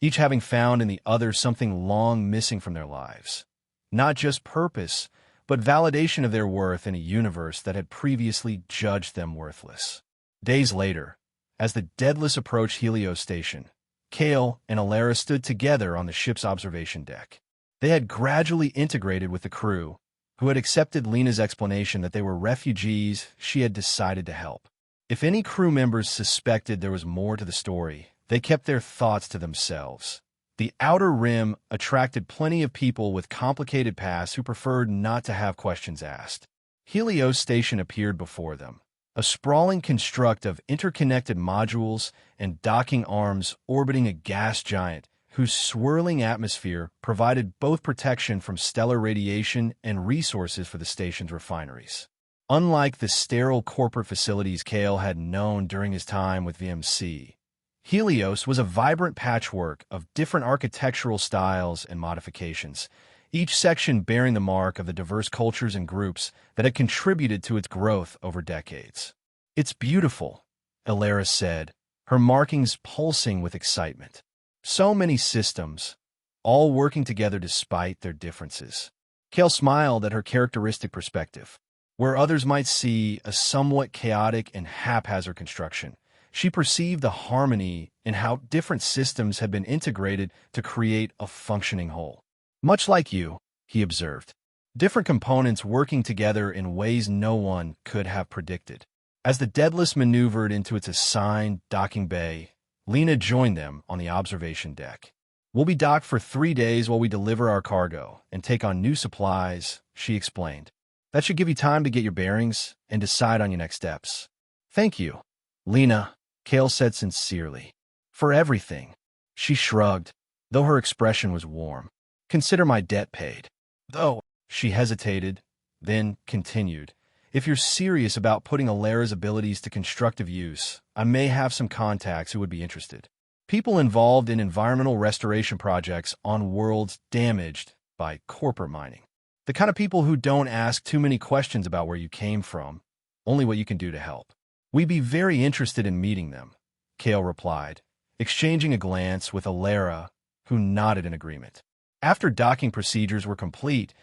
each having found in the other something long missing from their lives. Not just purpose, but validation of their worth in a universe that had previously judged them worthless. Days later, as the Daedalus approached Helios Station, Kale and Alara stood together on the ship's observation deck. They had gradually integrated with the crew, who had accepted Lena's explanation that they were refugees she had decided to help. If any crew members suspected there was more to the story, they kept their thoughts to themselves. The Outer Rim attracted plenty of people with complicated pasts who preferred not to have questions asked. Helios Station appeared before them, a sprawling construct of interconnected modules and docking arms orbiting a gas giant whose swirling atmosphere provided both protection from stellar radiation and resources for the station's refineries. Unlike the sterile corporate facilities Kale had known during his time with VMC, Helios was a vibrant patchwork of different architectural styles and modifications, each section bearing the mark of the diverse cultures and groups that had contributed to its growth over decades. It's beautiful, Alara said, her markings pulsing with excitement. So many systems, all working together despite their differences. Kale smiled at her characteristic perspective. Where others might see a somewhat chaotic and haphazard construction, she perceived the harmony in how different systems had been integrated to create a functioning whole. Much like you, he observed, different components working together in ways no one could have predicted. As the Daedalus maneuvered into its assigned docking bay, Lena joined them on the observation deck. We'll be docked for 3 days while we deliver our cargo and take on new supplies, she explained. That should give you time to get your bearings and decide on your next steps. Thank you, Lena, Kale said sincerely. For everything. She shrugged, though her expression was warm. Consider my debt paid. Though, she hesitated, then continued. If you're serious about putting Alara's abilities to constructive use, I may have some contacts who would be interested. People involved in environmental restoration projects on worlds damaged by corporate mining. The kind of people who don't ask too many questions about where you came from, only what you can do to help. We'd be very interested in meeting them, Kale replied, exchanging a glance with Alara, who nodded in agreement. After docking procedures were complete,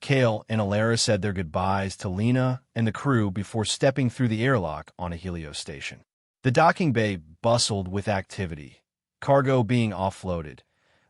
Kale and Alara said their goodbyes to Lena and the crew before stepping through the airlock on a Helios station. The docking bay bustled with activity, cargo being offloaded,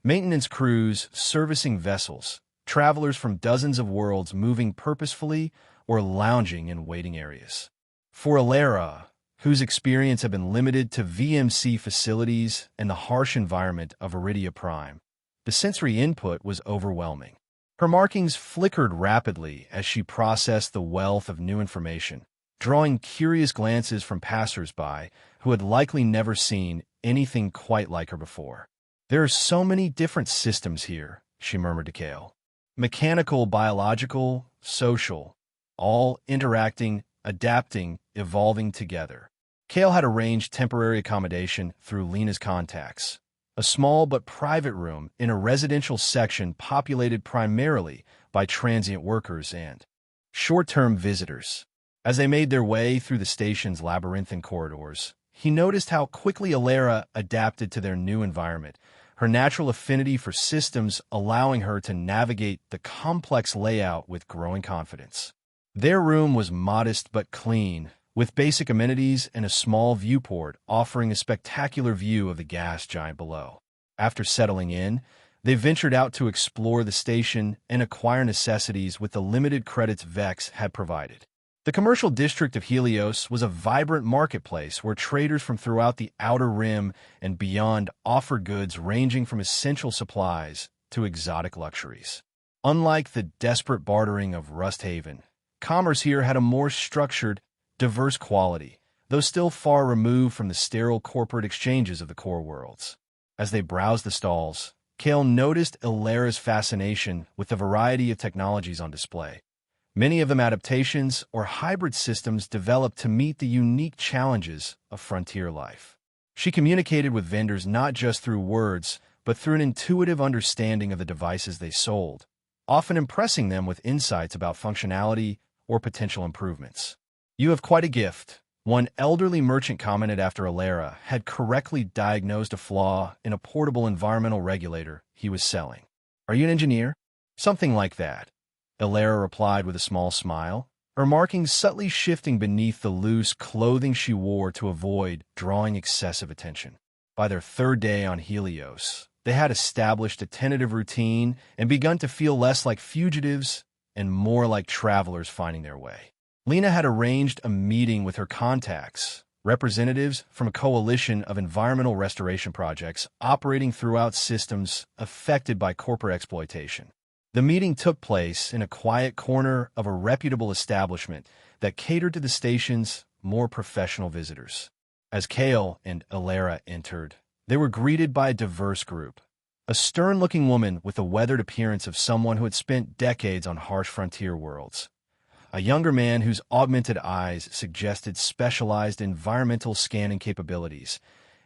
maintenance crews servicing vessels, travelers from dozens of worlds moving purposefully or lounging in waiting areas. For Alara, whose experience had been limited to VMC facilities and the harsh environment of Iridia Prime, the sensory input was overwhelming. Her markings flickered rapidly as she processed the wealth of new information, drawing curious glances from passers-by who had likely never seen anything quite like her before. "There are so many different systems here," she murmured to Kale. "Mechanical, biological, social, all interacting, adapting, evolving together." Kale had arranged temporary accommodation through Lena's contacts, a small but private room in a residential section populated primarily by transient workers and short-term visitors. As they made their way through the station's labyrinthine corridors, he noticed how quickly Alara adapted to their new environment, her natural affinity for systems allowing her to navigate the complex layout with growing confidence. Their room was modest but clean, with basic amenities and a small viewport offering a spectacular view of the gas giant below. After settling in, they ventured out to explore the station and acquire necessities with the limited credits Vex had provided. The commercial district of Helios was a vibrant marketplace where traders from throughout the Outer Rim and beyond offered goods ranging from essential supplies to exotic luxuries. Unlike the desperate bartering of Rust Haven, commerce here had a more structured, diverse quality, though still far removed from the sterile corporate exchanges of the core worlds. As they browsed the stalls, Kale noticed Alara's fascination with the variety of technologies on display, many of them adaptations or hybrid systems developed to meet the unique challenges of frontier life. She communicated with vendors not just through words, but through an intuitive understanding of the devices they sold, often impressing them with insights about functionality or potential improvements. "You have quite a gift," one elderly merchant commented after Alara had correctly diagnosed a flaw in a portable environmental regulator he was selling. "Are you an engineer?" "Something like that," Alara replied with a small smile, her markings subtly shifting beneath the loose clothing she wore to avoid drawing excessive attention. By their third day on Helios, they had established a tentative routine and begun to feel less like fugitives and more like travelers finding their way. Lena had arranged a meeting with her contacts, representatives from a coalition of environmental restoration projects operating throughout systems affected by corporate exploitation. The meeting took place in a quiet corner of a reputable establishment that catered to the station's more professional visitors. As Kale and Alara entered, they were greeted by a diverse group. A stern-looking woman with the weathered appearance of someone who had spent decades on harsh frontier worlds. A younger man whose augmented eyes suggested specialized environmental scanning capabilities,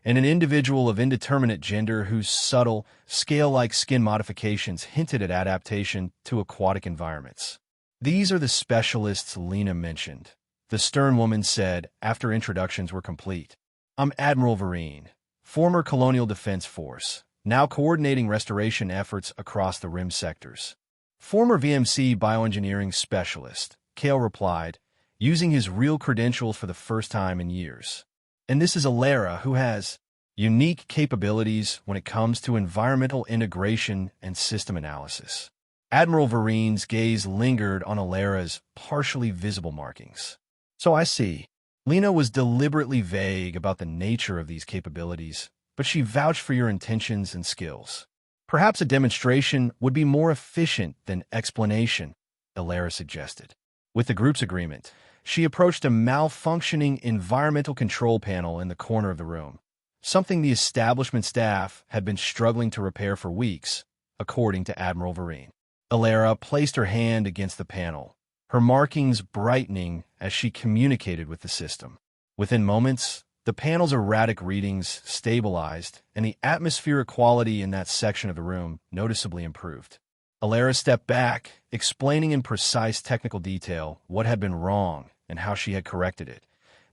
and an individual of indeterminate gender whose subtle, scale-like skin modifications hinted at adaptation to aquatic environments. "These are the specialists Lena mentioned," the stern woman said after introductions were complete. "I'm Admiral Vereen, former Colonial Defense Force, now coordinating restoration efforts across the Rim sectors." "Former VMC bioengineering specialist," Kale replied, using his real credentials for the first time in years. "And this is Alara, who has unique capabilities when it comes to environmental integration and system analysis." Admiral Vereen's gaze lingered on Alara's partially visible markings. "So I see." Lena was deliberately vague about the nature of these capabilities, but she vouched for your intentions and skills. "Perhaps a demonstration would be more efficient than explanation," Alara suggested. With the group's agreement, she approached a malfunctioning environmental control panel in the corner of the room, something the establishment staff had been struggling to repair for weeks, according to Admiral Vereen. Alara placed her hand against the panel, her markings brightening as she communicated with the system. Within moments, the panel's erratic readings stabilized, and the atmospheric quality in that section of the room noticeably improved. Alara stepped back, explaining in precise technical detail what had been wrong and how she had corrected it,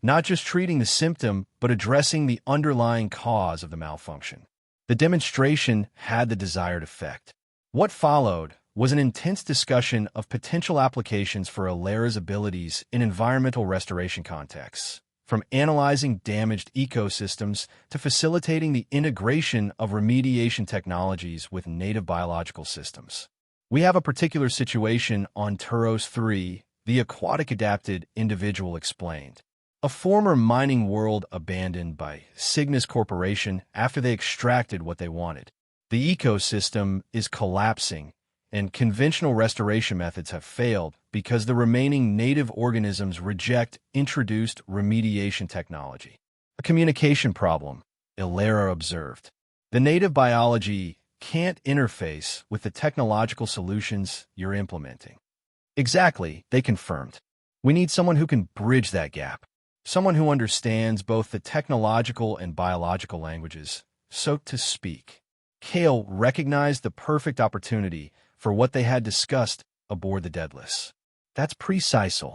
not just treating the symptom, but addressing the underlying cause of the malfunction. The demonstration had the desired effect. What followed was an intense discussion of potential applications for Alera's abilities in environmental restoration contexts, from analyzing damaged ecosystems to facilitating the integration of remediation technologies with native biological systems. We have a particular situation on Turos 3, the aquatic adapted individual explained. A former mining world abandoned by Cygnus Corporation after they extracted what they wanted. The ecosystem is collapsing, and conventional restoration methods have failed because the remaining native organisms reject introduced remediation technology. A communication problem, Alera observed. The native biology can't interface with the technological solutions you're implementing. Exactly, they confirmed. We need someone who can bridge that gap. Someone who understands both the technological and biological languages, so to speak. Kale recognized the perfect opportunity for what they had discussed aboard the Daedalus. That's precisely